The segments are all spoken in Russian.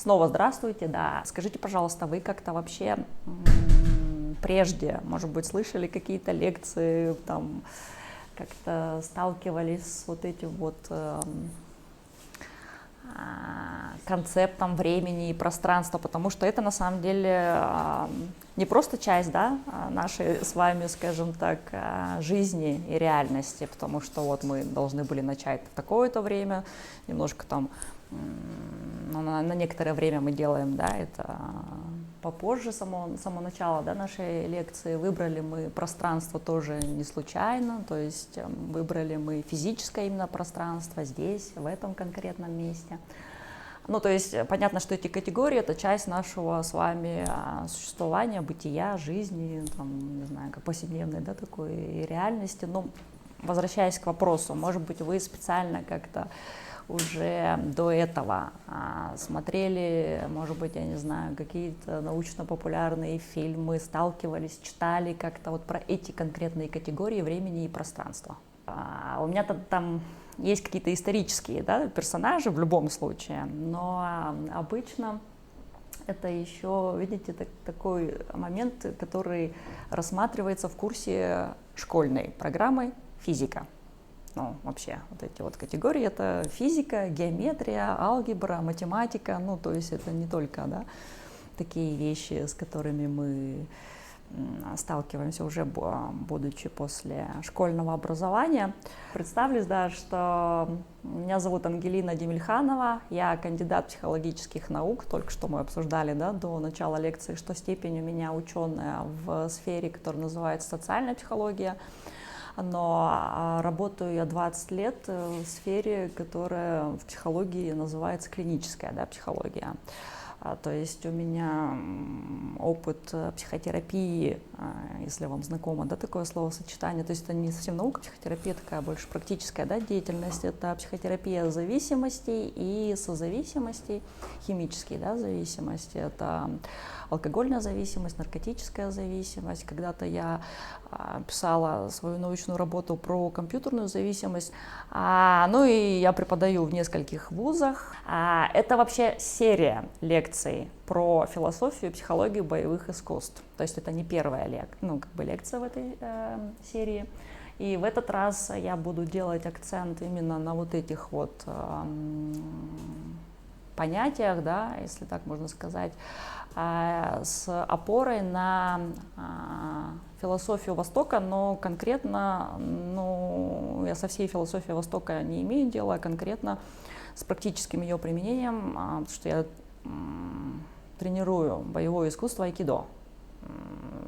Снова здравствуйте, да. Скажите, пожалуйста, вы как-то вообще прежде, может быть, слышали какие-то лекции, там, как-то сталкивались с вот этим вот концептом времени и пространства, потому что это на самом деле не просто часть, да, нашей с вами, скажем так, жизни и реальности, потому что вот мы должны были начать в такое-то время, немножко там, на некоторое время мы делаем, да, это попозже само начало, да, нашей лекции. Выбрали мы пространство тоже не случайно, то есть выбрали мы физическое именно пространство здесь, в этом конкретном месте. Ну, то есть понятно, что эти категории — это часть нашего с вами существования, бытия, жизни, там, не знаю, как повседневной, да, такой реальности. Но возвращаясь к вопросу, может быть, вы специально как-то уже до этого смотрели, может быть, я не знаю, какие-то научно-популярные фильмы, сталкивались, читали как-то вот про эти конкретные категории времени и пространства. У меня там есть какие-то исторические, да, персонажи в любом случае, но обычно это еще, видите, такой момент, который рассматривается в курсе школьной программы «Физика». Ну, вообще, вот эти вот категории — это физика, геометрия, алгебра, математика, ну, то есть это не только, да, такие вещи, с которыми мы сталкиваемся уже будучи после школьного образования. Представлюсь, да, что меня зовут Ангелина Демельханова, я кандидат психологических наук, только что мы обсуждали, да, до начала лекции, что степень у меня ученая в сфере, которая называется социальная психология. Но работаю я 20 лет в сфере, которая в психологии называется клиническая, да, психология. То есть у меня опыт психотерапии, если вам знакомо, да, такое словосочетание, то есть это не совсем наука, психотерапия такая больше практическая, да, деятельность, это психотерапия зависимостей и созависимостей, химические, да, зависимости, это алкогольная зависимость, наркотическая зависимость. Когда-то я писала свою научную работу про компьютерную зависимость, ну и я преподаю в нескольких вузах. Это вообще серия лекций про философию и психологию боевых искусств. То есть это не первая лекция в этой серии. И в этот раз я буду делать акцент именно на вот этих вот понятиях, да, если так можно сказать, с опорой на философию Востока, но конкретно, ну, я со всей философией Востока не имею дела, а конкретно с практическим ее применением, потому что я тренирую боевое искусство айкидо,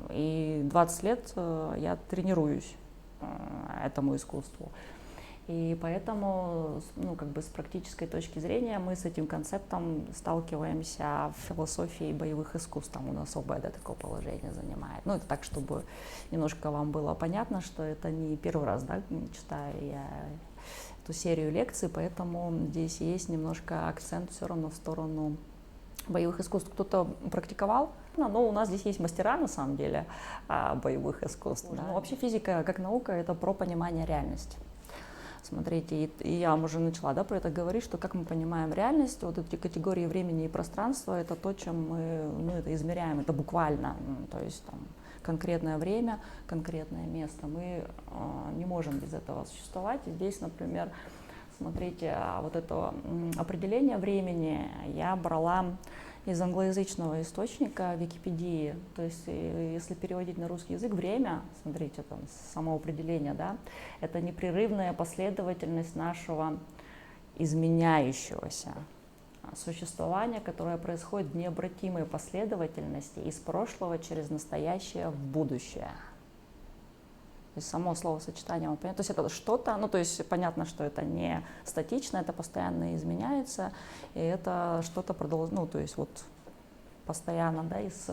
и 20 лет я тренируюсь этому искусству. И поэтому, ну, как бы с практической точки зрения мы с этим концептом сталкиваемся в философии боевых искусств. Там у нас особое, да, такое положение занимает. Ну, это так, чтобы немножко вам было понятно, что это не первый раз, да, читаю я эту серию лекций, поэтому здесь есть немножко акцент все равно в сторону боевых искусств. Кто-то практиковал, но у нас здесь есть мастера, на самом деле, боевых искусств. Да. Ну, вообще физика как наука — это про понимание реальности. Смотрите, и я уже начала, да, про это говорить, что как мы понимаем реальность, вот эти категории времени и пространства — это то, чем мы, ну, это измеряем, это буквально, то есть там конкретное время, конкретное место. Мы не можем без этого существовать. И здесь, например, смотрите, вот это определение времени я брала из англоязычного источника Википедии. То есть, если переводить на русский язык, время, смотрите, там само определение, да, это непрерывная последовательность нашего изменяющегося существования, которое происходит в необратимой последовательности из прошлого через настоящее в будущее. То есть само словосочетание, то есть это что-то, ну, то есть понятно, что это не статично, это постоянно изменяется, и это что-то ну, то есть вот постоянно, да, из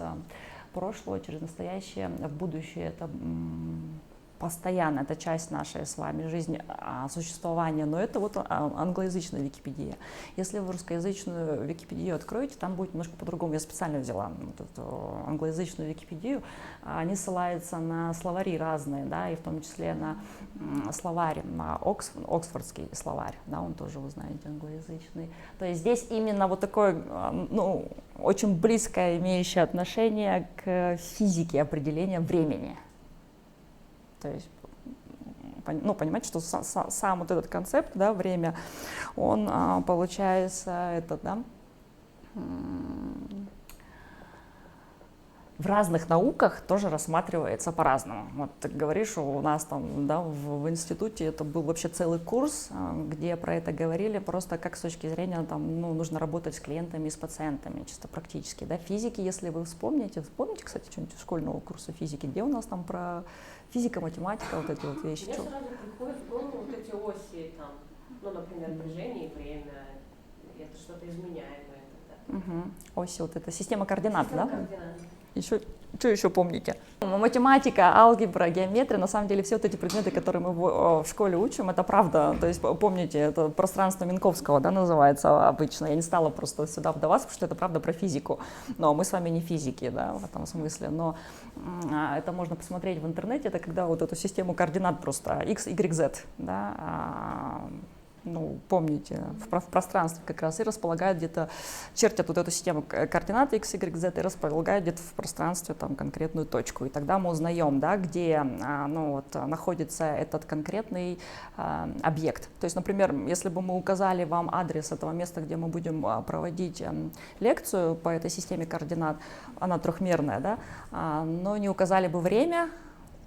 прошлого через настоящее в будущее. Это постоянно, это часть нашей с вами жизни, существования, но это вот англоязычная Википедия. Если вы русскоязычную Википедию откроете, там будет немножко по-другому. Я специально взяла вот эту англоязычную Википедию, они ссылаются на словари разные, да, и в том числе на словарь, на Оксфордский словарь, да, он тоже, вы знаете, англоязычный. То есть здесь именно вот такое, ну, очень близкое имеющее отношение к физике определения времени. То есть, ну, понимаете, что сам вот этот концепт, да, время, он, получается, это, да, в разных науках тоже рассматривается по-разному. Вот ты говоришь, что у нас там, да, в институте это был вообще целый курс, где про это говорили, просто как с точки зрения, там, ну, нужно работать с клиентами и с пациентами, чисто практически. Да. Физики, если вы вспомните, кстати, что-нибудь из школьного курса физики, где у нас там про физика, математика, вот эти вот вещи. Мне сразу приходит в голову вот эти оси, там, ну, например, движение и время, это что-то изменяемое. Оси, вот это система координат, Система да? координат. Еще, что еще помните? Математика, алгебра, геометрия, на самом деле все вот эти предметы, которые мы в школе учим, это правда. То есть помните, это пространство Минковского, да, называется обычно. Я не стала просто сюда вдаваться, потому что это правда про физику. Но мы с вами не физики, да, в этом смысле. Но это можно посмотреть в интернете, это когда вот эту систему координат просто x, y, z, да, ну, помните, в пространстве как раз и располагают где-то, чертят вот эту систему координат x, y, z и располагают где-то в пространстве там конкретную точку. И тогда мы узнаем, да, где, ну, вот, находится этот конкретный объект. То есть, например, если бы мы указали вам адрес этого места, где мы будем проводить лекцию по этой системе координат, она трехмерная, да, но не указали бы время,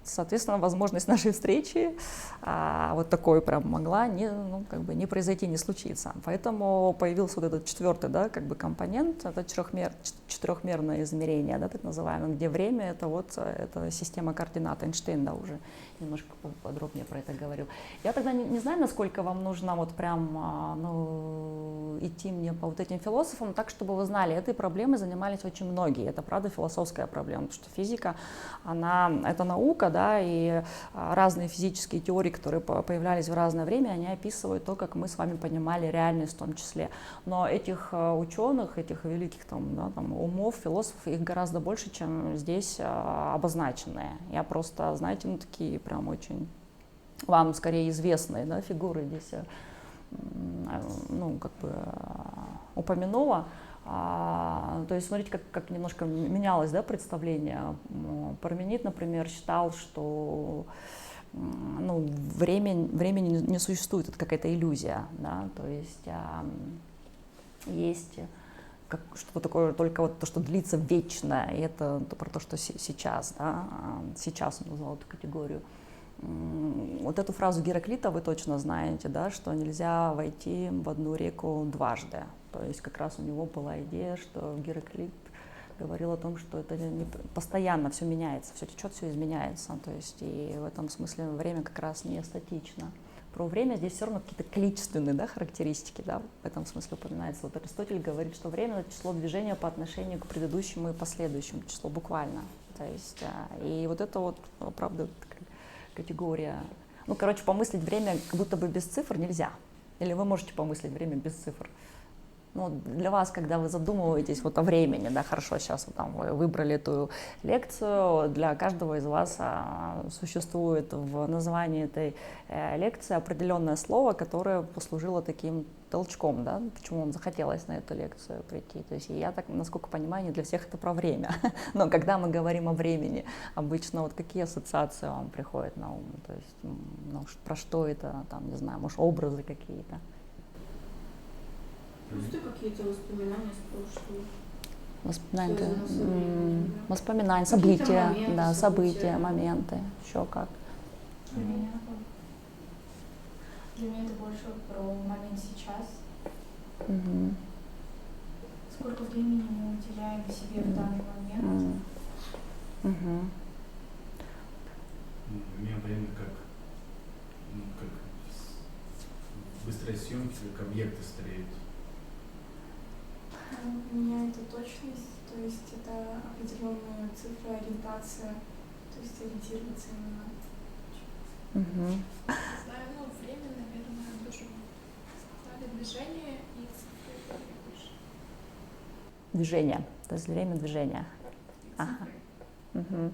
соответственно, возможность нашей встречи вот такой прям могла ну, как бы не произойти, не случиться. Поэтому появился вот этот четвертый, да, как бы компонент, это четырехмерное измерение, да, так называемое, где время это вот это система координат. Эйнштейн, да, уже немножко подробнее про это говорил. Я тогда не знаю, насколько вам нужно вот прям ну, идти мне по вот этим философам, так, чтобы вы знали, этой проблемой занимались очень многие. Это, правда, философская проблема, потому что физика, она, это наука, да, и разные физические теории, которые появлялись в разное время, они описывают то, как мы с вами понимали реальность в том числе. Но этих ученых, этих великих там, да, там, умов, философов, их гораздо больше, чем здесь обозначенные. Я просто, знаете, ну такие прям очень вам скорее известные, да, фигуры здесь, ну, как бы упомянула. То есть смотрите, как немножко менялось, да, представление. Парменид, например, считал, что ну, времени не существует, это какая-то иллюзия, да, то есть есть что-то такое, только вот то, что длится вечно, и это про то, что сейчас, да, сейчас он назвал эту категорию. Вот эту фразу Гераклита вы точно знаете, да, что нельзя войти в одну реку дважды. То есть как раз у него была идея, что Гераклит говорил о том, что это не, постоянно все меняется, все течет, все изменяется. То есть и в этом смысле время как раз не статично. Про время здесь все равно какие-то количественные, да, характеристики, да, в этом смысле упоминается. Вот Аристотель говорит, что время — это число движения по отношению к предыдущему и последующему числу, буквально. То есть, и вот это вот, правда, категория. Ну, короче, помыслить время как будто бы без цифр нельзя. Или вы можете помыслить время без цифр. Ну, для вас, когда вы задумываетесь вот о времени, да, хорошо, сейчас вот, там, вы выбрали эту лекцию, для каждого из вас существует в названии этой лекции определенное слово, которое послужило таким толчком, да, почему вам захотелось на эту лекцию прийти. То есть я так, насколько понимаю, не для всех это про время. Но когда мы говорим о времени, обычно вот какие ассоциации вам приходят на ум? То есть, ну, про что это, там, не знаю, может, образы какие-то? Просто какие-то воспоминания с прошлого. Воспоминания, события, моменты, да, события, моменты, еще как. Для меня это больше про момент сейчас. Сколько времени мы уделяем себе в данный момент. У меня время как быстрой съемки, как объекты стареют. У меня это точность, то есть это определенная цифра, ориентация, то есть ориентироваться именно Мгм. Знаю, ну, время, наверное, тоже сказали движение и цифры были больше. Движение, то есть время движения. И Ага. цифры. Мгм.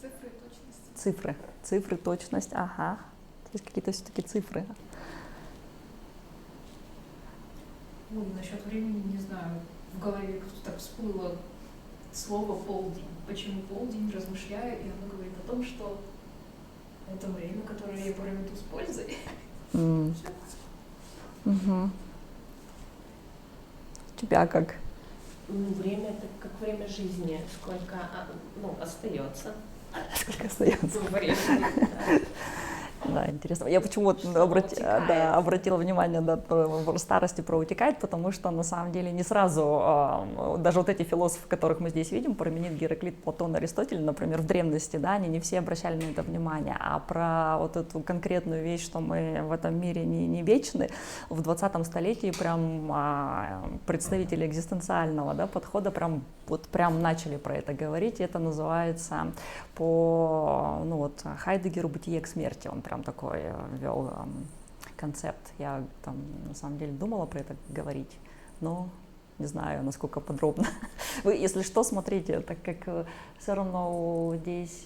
Цифры точности. Цифры, точность, ага. То есть какие-то все-таки цифры. Ну, насчет времени, не знаю, в голове как-то так всплыло слово «полдень». Почему полдень? Размышляю, и оно говорит о том, что это время, которое я проведу с пользой. М. Мгм. У тебя как? Время это как время жизни, сколько ну, остается. Сколько остается? Ну, времени, да. Да, интересно. Я почему-то Что утекает. обратила внимание на про старость и про утекает, потому что на самом деле не сразу, даже вот эти философы, которых мы здесь видим, Парменид, Гераклит, Платон, Аристотель, например, в древности, да, они не все обращали на это внимание, а про вот эту конкретную вещь, что мы в этом мире не вечны, в 20 столетии прям представители экзистенциального, да, подхода прям начали про это говорить, и это называется по Хайдегеру «Бытие к смерти». Он прям такой ввел концепт. Я там на самом деле думала про это говорить, но не знаю, насколько подробно. Вы, если что, смотрите, так как все равно здесь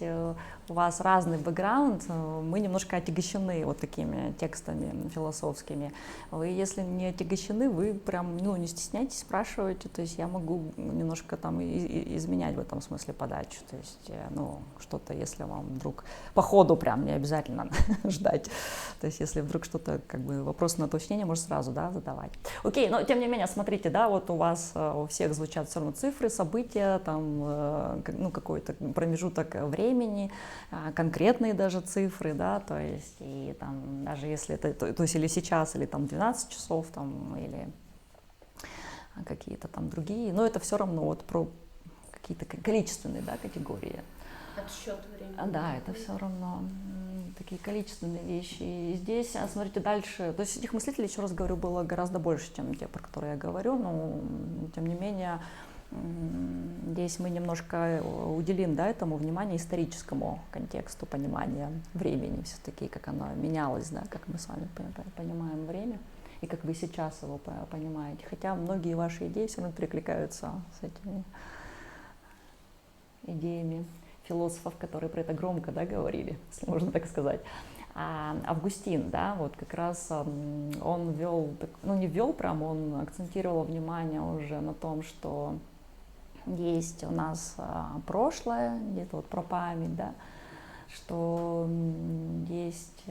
у вас разный бэкграунд, мы немножко отягощены вот такими текстами философскими. Вы, если не отягощены, вы прям, не стесняйтесь, спрашивайте, то есть я могу немножко там изменять в этом смысле подачу, то есть, что-то, если вам вдруг по ходу прям не обязательно ждать, то есть если вдруг что-то, как бы, вопросы на уточнение, можно сразу, да, задавать. Окей, но тем не менее, смотрите, да, вот у вас у всех звучат все равно цифры, события, там, какой-то промежуток времени, конкретные даже цифры, да, то есть, и там, даже если это, то есть, или сейчас, или там 12 часов, там, или какие-то там другие, но это все равно вот про какие-то количественные, да, категории. Отсчет времени. Да, это все равно такие количественные вещи. И здесь, смотрите, дальше, то есть этих мыслителей, еще раз говорю, было гораздо больше, чем те, про которые я говорю, но тем не менее здесь мы немножко уделим, да, этому внимание историческому контексту понимания времени, все-таки как оно менялось, да, как мы с вами понимаем время и как вы сейчас его понимаете. Хотя многие ваши идеи все равно перекликаются с этими идеями философов, которые про это громко, да, говорили, если можно так сказать. Августин, да, вот как раз он ввел, не ввел прям, он акцентировал внимание уже на том, что есть у нас прошлое, где-то вот про память, да, что есть,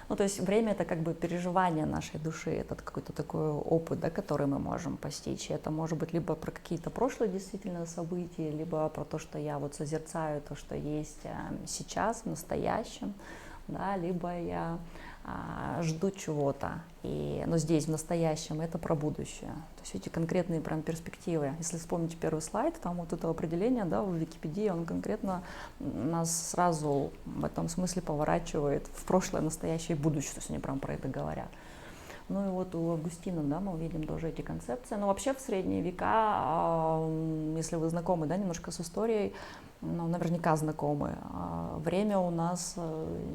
то есть время — это как бы переживание нашей души, это какой-то такой опыт, да, который мы можем постичь. И это может быть либо про какие-то прошлые действительно события, либо про то, что я вот созерцаю то, что есть сейчас, в настоящем, да, либо я жду чего-то, но здесь, в настоящем, это про будущее. То есть эти конкретные прям перспективы. Если вспомните первый слайд, там вот это определение, да, в Википедии, он конкретно нас сразу в этом смысле поворачивает в прошлое, настоящее и будущее, то есть они прям про это говорят. Ну и вот у Августина, да, мы увидим тоже эти концепции. Но вообще в средние века, если вы знакомы, да, немножко с историей, наверняка знакомы, время у нас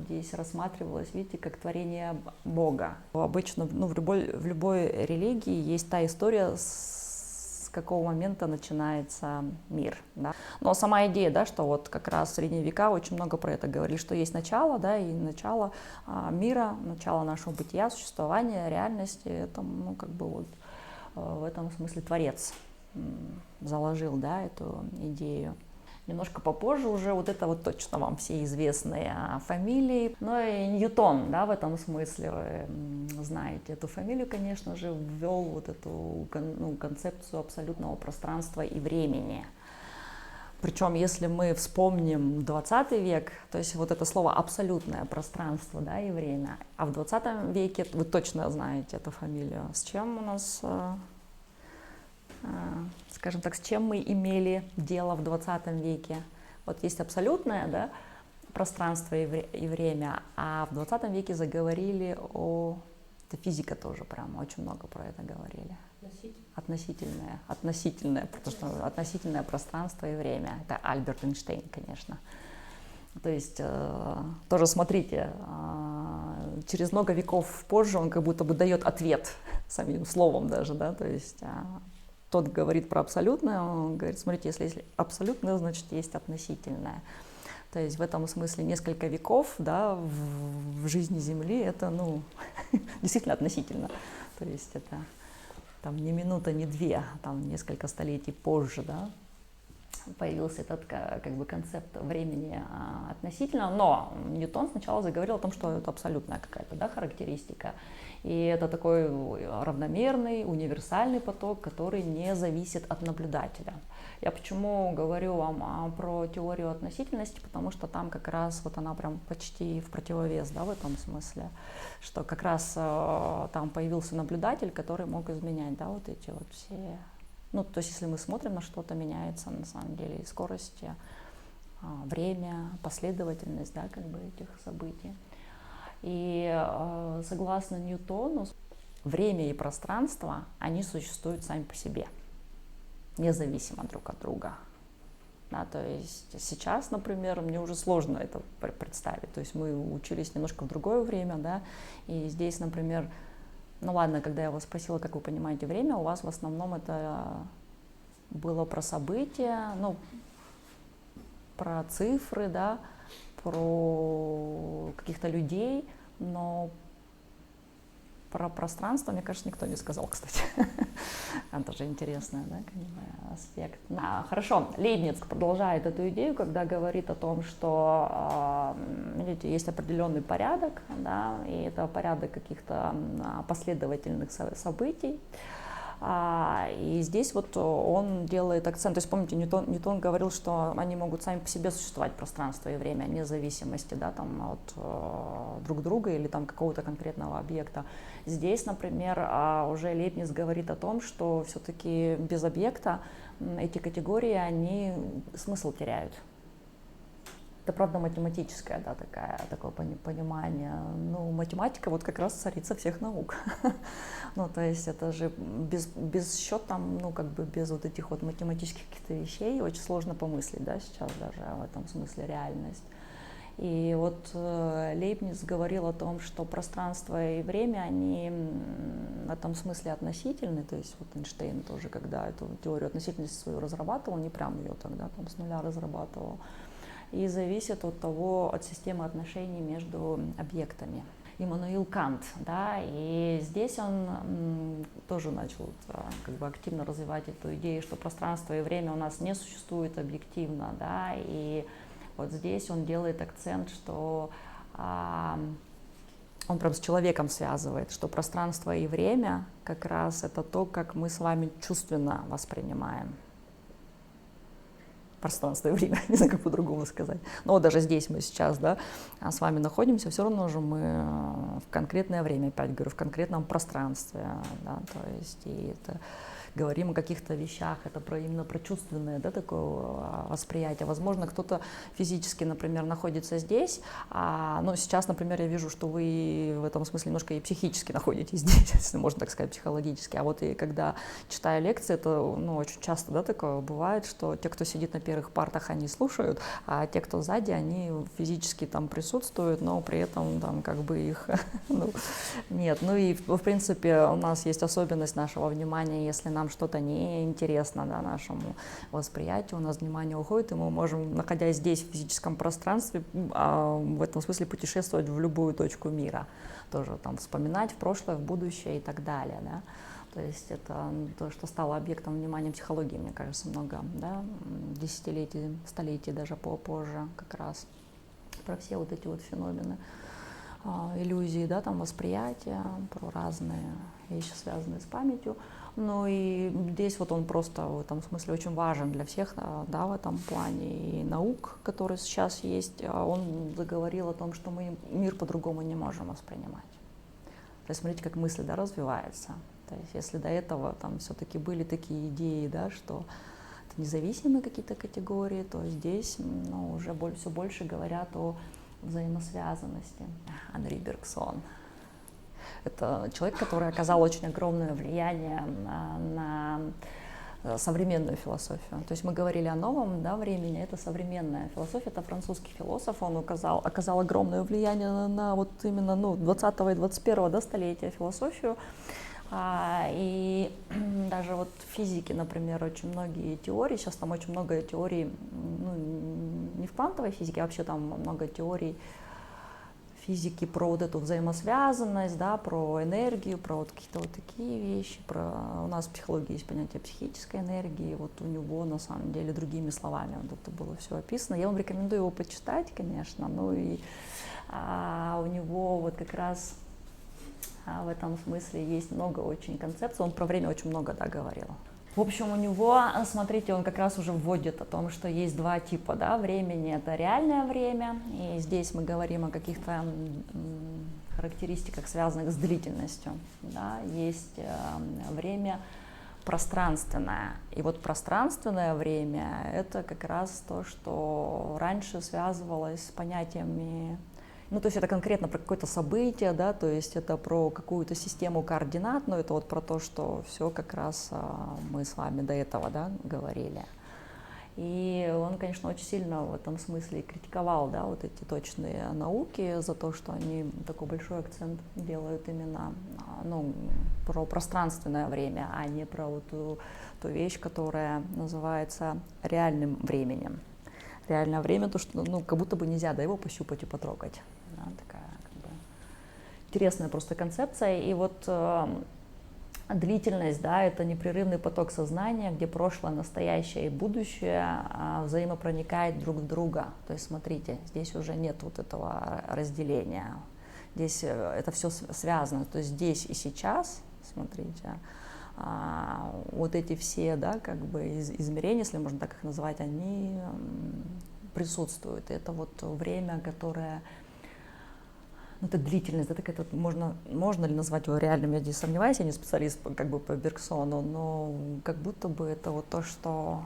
здесь рассматривалось, видите, как творение Бога. Обычно, в любой религии есть та история, с какого момента начинается мир, да. Но сама идея, да, что вот как раз в средние века очень много про это говорили, что есть начало, да, и начало мира, начало нашего бытия, существования, реальности, это, как бы вот в этом смысле Творец заложил, да, эту идею. Немножко попозже уже вот это вот точно вам все известные фамилии. Ну и Ньютон, да, в этом смысле, вы знаете эту фамилию, конечно же, ввел вот эту концепцию абсолютного пространства и времени. Причем, если мы вспомним 20 век, то есть вот это слово «абсолютное пространство», да, и время, а в 20 веке, вы точно знаете эту фамилию, с чем у нас... скажем так, с чем мы имели дело в 20 веке. Вот есть абсолютное, да, пространство и время, а в 20 веке заговорили это физика тоже прям, очень много про это говорили. Относительное, потому что относительное пространство и время. Это Альберт Эйнштейн, конечно. То есть тоже смотрите, через много веков позже он как будто бы дает ответ самим словом даже, да, то есть тот говорит про абсолютное, он говорит, смотрите, если абсолютное, значит есть относительное. То есть в этом смысле несколько веков, да, в жизни Земли это, ну, действительно относительно. То есть это там не минута, не две, там несколько столетий позже, да, появился этот как бы концепт времени относительно, но Ньютон сначала заговорил о том, что это абсолютная какая-то, да, характеристика, и это такой равномерный, универсальный поток, который не зависит от наблюдателя. Я почему говорю вам про теорию относительности, потому что там как раз вот она прям почти в противовес, да, в этом смысле, что как раз там появился наблюдатель, который мог изменять, да, вот эти вот все. Ну, то есть, если мы смотрим на что-то, меняется на самом деле и скорость, время, последовательность, да, как бы этих событий. И согласно Ньютону, время и пространство, они существуют сами по себе, независимо друг от друга. Да, то есть сейчас, например, мне уже сложно это представить. То есть мы учились немножко в другое время, да, и здесь, например, ну ладно, когда я вас спросила, как вы понимаете время, у вас в основном это было про события, ну, про цифры, да, про каких-то людей, но про пространство, мне кажется, никто не сказал, кстати. Это же интересный, да, аспект. Хорошо, Лейбниц продолжает эту идею, когда говорит о том, что, видите, есть определенный порядок, да, и это порядок каких-то последовательных событий. И здесь вот он делает акцент, то есть помните, Ньютон говорил, что они могут сами по себе существовать, пространство и время, вне зависимости, да, там, от друг друга или там какого-то конкретного объекта. Здесь, например, уже Лейбниц говорит о том, что все-таки без объекта эти категории, они смысл теряют. Это, правда, математическое, да, такое понимание. Ну, математика вот как раз царица всех наук. Ну, то есть это же без счета, там, ну, как бы без вот этих вот математических каких-то вещей очень сложно помыслить, да, сейчас даже в этом смысле реальность. И вот Лейбниц говорил о том, что пространство и время, они в этом смысле относительны, то есть вот Эйнштейн тоже, когда эту теорию относительности свою разрабатывал, не прям ее тогда там с нуля разрабатывал, и зависит от от системы отношений между объектами. Иммануил Кант, да, и здесь он тоже начал как бы активно развивать эту идею, что пространство и время у нас не существует объективно, да, и вот здесь он делает акцент, что он прям с человеком связывает, что пространство и время как раз это то, как мы с вами чувственно воспринимаем пространство и время, не знаю, как по-другому сказать. Но вот даже здесь мы сейчас, да, с вами находимся, все равно же мы в конкретное время, опять говорю, в конкретном пространстве, да, то есть и это говорим о каких-то вещах, это именно про чувственное, да, такое восприятие. Возможно, кто-то физически, например, находится здесь, но сейчас, например, я вижу, что вы в этом смысле немножко и психически находитесь здесь, если можно так сказать, психологически. А вот и когда читаю лекции, это, ну, очень часто, да, такое бывает, что те, кто сидит на первых партах, они слушают, а те, кто сзади, они физически там присутствуют, но при этом там как бы их нет. Ну и в принципе у нас есть особенность нашего внимания, если нам что-то неинтересно, да, нашему восприятию, у нас внимание уходит, и мы можем, находясь здесь в физическом пространстве, в этом смысле путешествовать в любую точку мира, тоже там вспоминать в прошлое, в будущее и так далее, да. То есть это то, что стало объектом внимания психологии, мне кажется, много, да, десятилетий, столетий даже позже как раз, про все вот эти вот феномены, иллюзии, да, там восприятия, про разные вещи, связанные с памятью. Ну и здесь вот он просто в этом смысле очень важен для всех, да, в этом плане. И наук, который сейчас есть, он заговорил о том, что мы мир по-другому не можем воспринимать. То есть смотрите, как мысль, да, развивается. То есть если до этого там все-таки были такие идеи, да, что это независимые какие-то категории, то здесь, ну, уже все больше говорят о взаимосвязанности. Анри Бергсон. Это человек, который оказал очень огромное влияние на современную философию. То есть мы говорили о новом, да, времени, это современная философия, это французский философ, он оказал огромное влияние на вот именно 20 и 21 да, столетия философию. И даже вот в физике, например, очень многие теории, сейчас там очень много теорий, ну, не в квантовой физике, а вообще там много теорий физики про вот эту взаимосвязанность, да, про энергию, про вот какие-то вот такие вещи. У нас в психологии есть понятие психической энергии, вот у него на самом деле другими словами вот это было все описано. Я вам рекомендую его почитать, конечно, ну и у него вот как раз в этом смысле есть много очень концепций, он про время очень много, да, говорил. В общем, у него, смотрите, он как раз уже вводит о том, что есть два типа, да, времени. Это реальное время, и здесь мы говорим о каких-то характеристиках, связанных с длительностью. Да. Есть время пространственное. И вот пространственное время — это как раз то, что раньше связывалось с понятиями. Ну, то есть это конкретно про какое-то событие, да, то есть это про какую-то систему координат, но это вот про то, что все как раз мы с вами до этого, да, говорили. И он, конечно, очень сильно в этом смысле критиковал, да, вот эти точные науки за то, что они такой большой акцент делают именно, ну, про пространственное время, а не про вот ту вещь, которая называется реальным временем. Реальное время, то, что, ну, как будто бы нельзя, да, его пощупать и потрогать. Да, такая, как бы, интересная просто концепция. И вот длительность, да, это непрерывный поток сознания, где прошлое, настоящее и будущее взаимопроникают друг в друга. То есть, смотрите, здесь уже нет вот этого разделения. Здесь это все связано. То есть здесь и сейчас, смотрите, вот эти все, да, как бы измерения, если можно так их назвать, они присутствуют. И это вот время, которое, ну, это длительность, да, так это можно ли назвать его реальным, я здесь сомневаюсь, я не специалист как бы по Бергсону, но как будто бы это вот то, что,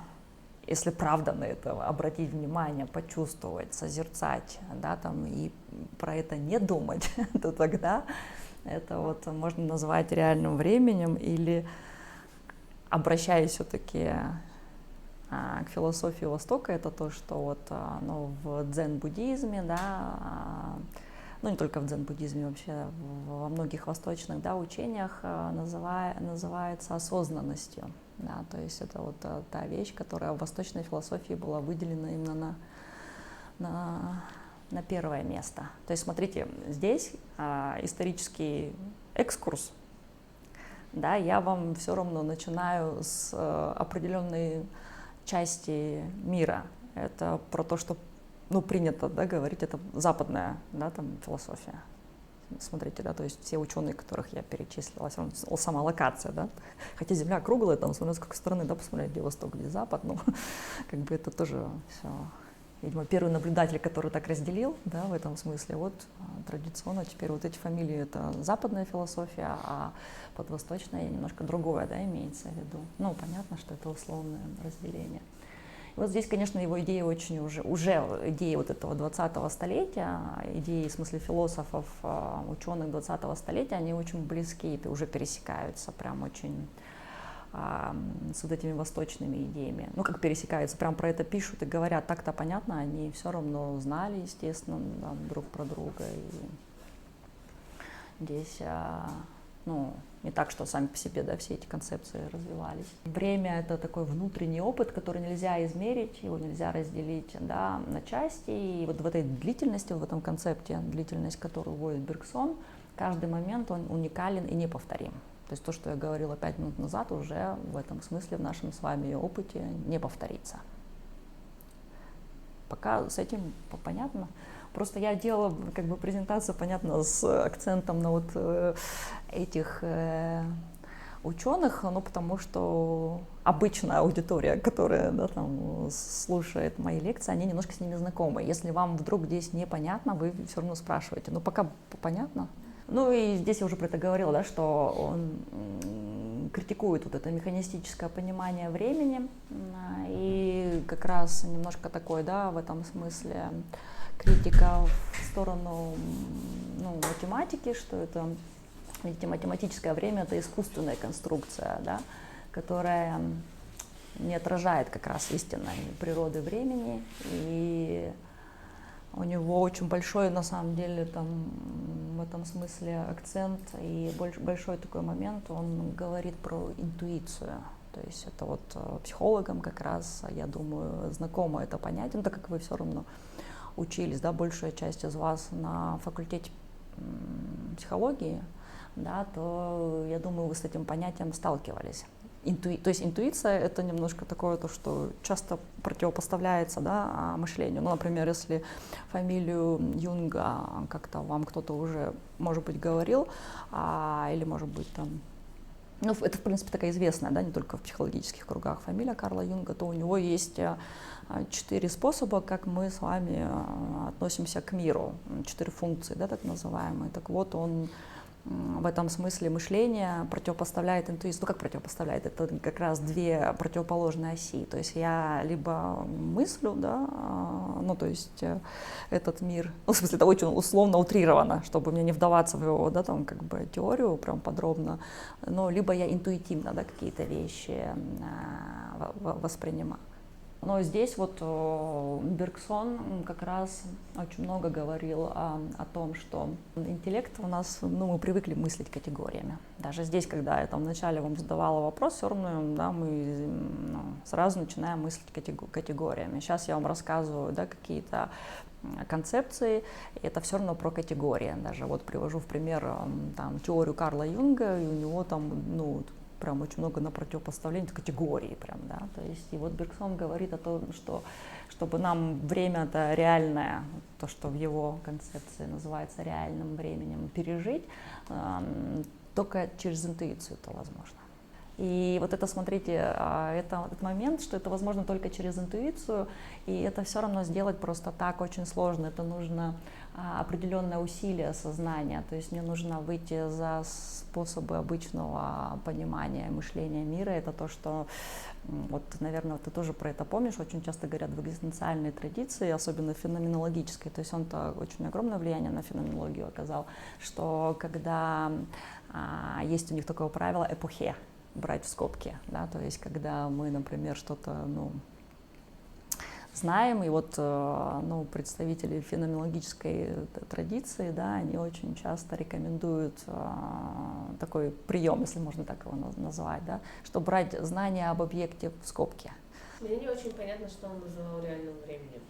если правда на это обратить внимание, почувствовать, созерцать, да, там, и про это не думать, то тогда это вот можно назвать реальным временем, или, обращаясь все-таки к философии Востока, это то, что вот, ну, в дзен-буддизме, да, ну не только в дзен-буддизме, вообще во многих восточных, да, учениях называется осознанностью. Да, то есть это вот та вещь, которая в восточной философии была выделена именно на первое место. То есть, смотрите, здесь исторический экскурс, да, я вам все равно начинаю с определенной части мира. Это про то, что, ну, принято, да, говорить, это западная, да, там, философия. Смотрите, да, то есть все ученые, которых я перечислила, все равно сама локация, да, хотя Земля круглая, там, смотря с какой стороны, да, посмотреть, где восток, где запад, ну, как бы это тоже все. Видимо, первый наблюдатель, который так разделил, да, в этом смысле, вот традиционно теперь вот эти фамилии — это западная философия, а подвосточная немножко другое, да, имеется в виду. Ну, понятно, что это условное разделение. И вот здесь, конечно, его идеи очень уже идеи вот этого 20-го столетия, идеи, в смысле, философов, ученых 20-го столетия, они очень близки, и уже пересекаются прям очень с вот этими восточными идеями. Ну, как пересекаются, прям про это пишут и говорят, так-то понятно, они все равно знали, естественно, да, друг про друга. И здесь, ну, не так, что сами по себе, да, все эти концепции развивались. Время — это такой внутренний опыт, который нельзя измерить, его нельзя разделить, да, на части. И вот в этой длительности, в этом концепте, длительность, которую вводит Бергсон, каждый момент, он уникален и неповторим. То есть то, что я говорила 5 минут назад, уже в этом смысле в нашем с вами опыте не повторится. Пока с этим понятно. Просто я делала как бы презентацию, понятно, с акцентом на вот этих ученых, ну, потому что обычная аудитория, которая, да, там, слушает мои лекции, они немножко с ними знакомы. Если вам вдруг здесь непонятно, вы все равно спрашиваете. Ну, пока понятно. Ну и здесь я уже про это говорила, да, что он критикует вот это механистическое понимание времени, и как раз немножко такой, да, в этом смысле критика в сторону, ну, математики, что это, видите, математическое время — это искусственная конструкция, да, которая не отражает как раз истинной природы времени, и у него очень большой, на самом деле, там, в этом смысле акцент и большой такой момент, он говорит про интуицию. То есть это вот психологам как раз, я думаю, знакомо это понятие, так как вы все равно учились, да, большая часть из вас на факультете психологии, да, то, я думаю, вы с этим понятием сталкивались. То есть интуиция — это немножко такое, то, что часто противопоставляется, да, мышлению. Ну, например, если фамилию Юнга как-то вам кто-то уже, может быть, говорил, или, может быть, там, ну, это, в принципе, такая известная, да, не только в психологических кругах фамилия Карла Юнга, то у него есть 4 способа, как мы с вами относимся к миру, 4 функции, да, так называемые. Так вот, он в этом смысле мышление противопоставляет интуицию. Ну, как противопоставляет? Это как раз 2 противоположные оси. То есть я либо мыслю, да, ну, то есть этот мир, ну, в смысле, это очень условно утрировано, чтобы мне не вдаваться в его, да, там, как бы, теорию прям подробно, но либо я интуитивно, да, какие-то вещи воспринимаю. Но здесь вот Бергсон как раз очень много говорил о том, что интеллект у нас, ну, мы привыкли мыслить категориями. Даже здесь, когда я там вначале вам задавала вопрос, все равно, да, мы сразу начинаем мыслить категориями. Сейчас я вам рассказываю, да, какие-то концепции, это все равно про категории. Даже вот привожу в пример там, теорию Карла Юнга, и у него там, ну, прям очень много на противопоставление категории прям, да, то есть и вот Бергсон говорит о том, что чтобы нам время-то реальное, то, что в его концепции называется реальным временем, пережить, только через интуицию это возможно. И вот это, смотрите, этот момент, что это возможно только через интуицию, и это все равно сделать просто так очень сложно, это нужно определенное усилие сознания, то есть мне нужно выйти за способы обычного понимания мышления мира, это то, что, вот, наверное, ты тоже про это помнишь, очень часто говорят в экзистенциальной традиции, особенно феноменологической, то есть он-то очень огромное влияние на феноменологию оказал, что когда есть у них такое правило эпохе, брать в скобки, да, то есть когда мы, например, что-то, ну, знаем, и вот, ну, представители феноменологической традиции, да, они очень часто рекомендуют такой прием, если можно так его назвать, да, что брать знания об объекте в скобки. Мне не очень понятно, что он называл реальным временем.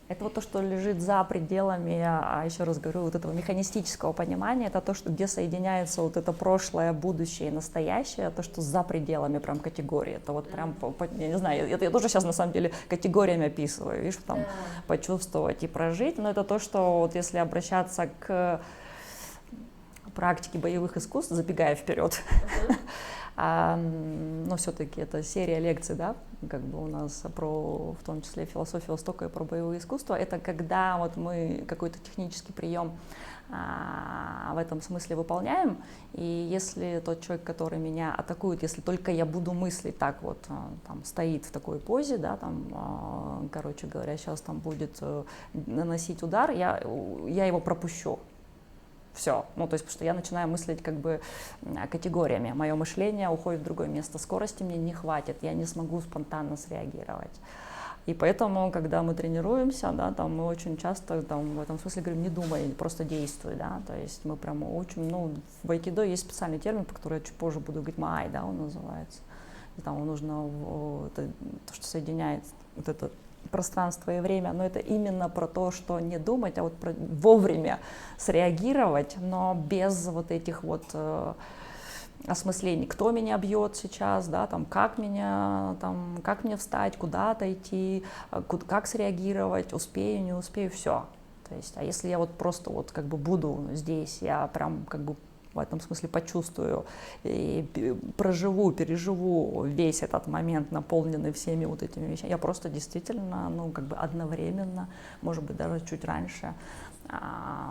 Это вот то, что лежит за пределами, еще раз говорю, вот этого механистического понимания, это то, что, где соединяется вот это прошлое, будущее и настоящее, то, что за пределами прям категории. Это вот прям, я не знаю, это я тоже сейчас на самом деле категориями описываю, видишь, там, почувствовать и прожить, но это то, что вот если обращаться к практике боевых искусств, забегая вперед, но все-таки это серия лекций, да, как бы у нас про, в том числе, философию Востока и про боевые искусства, это когда вот мы какой-то технический прием в этом смысле выполняем, и если тот человек, который меня атакует, если только я буду мыслить так вот, там, стоит в такой позе, да, там, короче говоря, сейчас там будет наносить удар, я его пропущу. Все, ну то есть, потому что я начинаю мыслить как бы категориями, мое мышление уходит в другое место, скорости мне не хватит, я не смогу спонтанно среагировать. И поэтому, когда мы тренируемся, да, там мы очень часто там, в этом смысле говорим, не думай, просто действуй, да, то есть мы прям очень, ну, в айкидо есть специальный термин, по которому я чуть позже буду говорить, маай, да, он называется, и там нужно, то, что соединяет вот это пространство и время, но это именно про то, что не думать, а вот про вовремя среагировать, но без вот этих вот осмыслений, кто меня бьет сейчас, да, там, как мне встать, куда отойти, как среагировать, успею, не успею, все. То есть, а если я вот просто вот как бы буду здесь, я прям как бы в этом смысле почувствую и проживу, переживу весь этот момент, наполненный всеми вот этими вещами. Я просто действительно, ну, как бы одновременно, может быть, даже чуть раньше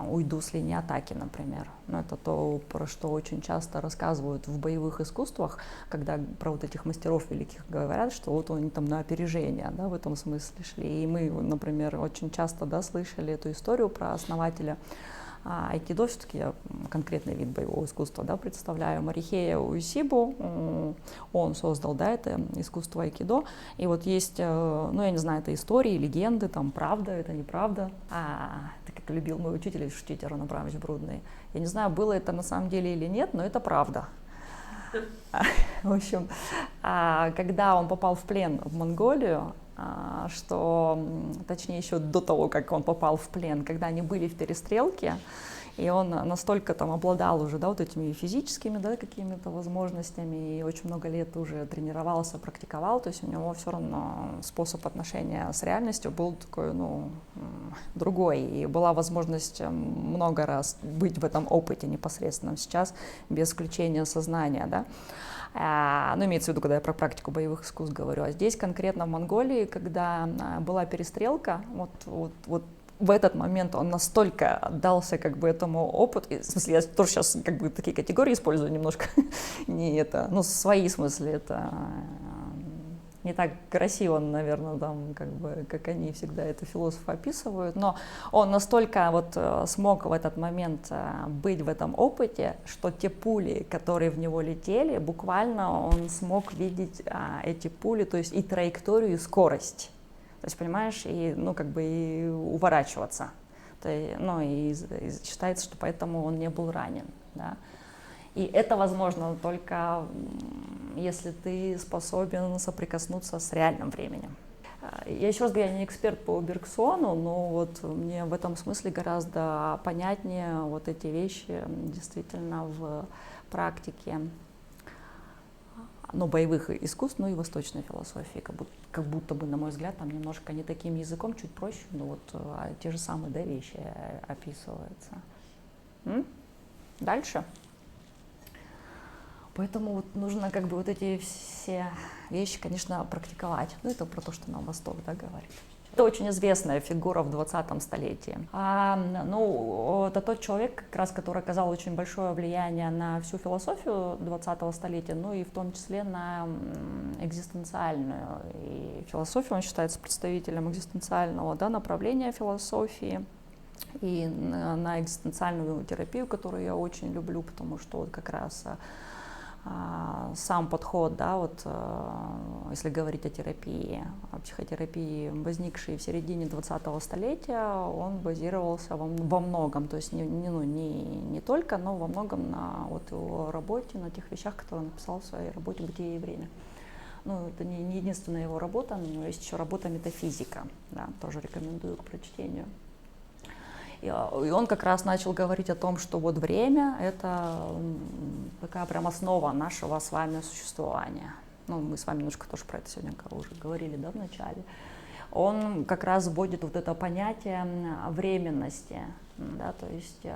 уйду с линии атаки, например. Но это то, про что очень часто рассказывают в боевых искусствах, когда про вот этих мастеров великих говорят, что вот они там на опережение, да, в этом смысле шли. И мы, например, очень часто, да, слышали эту историю про основателя айкидо все-таки я конкретный вид боевого искусства, да, представляю. Марихея Уэсибо, он создал, да, это искусство айкидо. И вот есть, ну, я не знаю, это истории, легенды, там, правда, это неправда. Так как любил мой учитель, шутить Арон Абрамович Брудный. Я не знаю, было это на самом деле или нет, но это правда. В общем, когда он попал в плен в Монголию, что, точнее, еще до того, как он попал в плен, когда они были в перестрелке, и он настолько там обладал уже, да, вот этими физическими, да, какими-то возможностями, и очень много лет уже тренировался, практиковал, то есть у него все равно способ отношения с реальностью был такой, ну, другой, и была возможность много раз быть в этом опыте непосредственном сейчас, без включения сознания, да. Ну, имеется в виду, когда я про практику боевых искусств говорю. А здесь конкретно в Монголии, когда была перестрелка, вот в этот момент он настолько отдался как бы этому опыту, в смысле, я тоже сейчас как бы такие категории использую немножко, не это, ну, свои смысле, это не так красиво, наверное, там, как бы, как они всегда это философы описывают, но он настолько вот смог в этот момент быть в этом опыте, что те пули, которые в него летели, буквально он смог видеть эти пули, то есть и траекторию, и скорость. То есть, понимаешь, и, ну, как бы и уворачиваться. Ну, и считается, что поэтому он не был ранен, да. И это возможно только если ты способен соприкоснуться с реальным временем. Я еще раз говорю, я не эксперт по Бергсону, но вот мне в этом смысле гораздо понятнее вот эти вещи действительно в практике, ну, боевых искусств, ну и восточной философии, как будто бы, на мой взгляд, там немножко не таким языком, чуть проще, но вот те же самые, да, вещи описываются. Дальше. Поэтому вот нужно как бы вот эти все вещи, конечно, практиковать. Ну, это про то, что нам Восток, да, говорит. Это очень известная фигура в 20 столетии. Ну, это тот человек, как раз, который оказал очень большое влияние на всю философию 20 столетия, ну и в том числе на экзистенциальную. И философию он считается представителем экзистенциального, да, направления философии. И на экзистенциальную терапию, которую я очень люблю, потому что вот как раз сам подход, да, вот если говорить о терапии, о психотерапии, возникшей в середине 20-го столетия, он базировался во многом, то есть не только, но во многом на вот его работе, на тех вещах, которые он написал в своей работе «Бытие и время». Ну, это не единственная его работа, но у него есть еще работа «Метафизика», да, тоже рекомендую к прочтению. И он как раз начал говорить о том, что вот время — это такая прям основа нашего с вами существования. Ну, мы с вами немножко тоже про это сегодня уже говорили, да, в начале. Он как раз вводит вот это понятие временности, да, то есть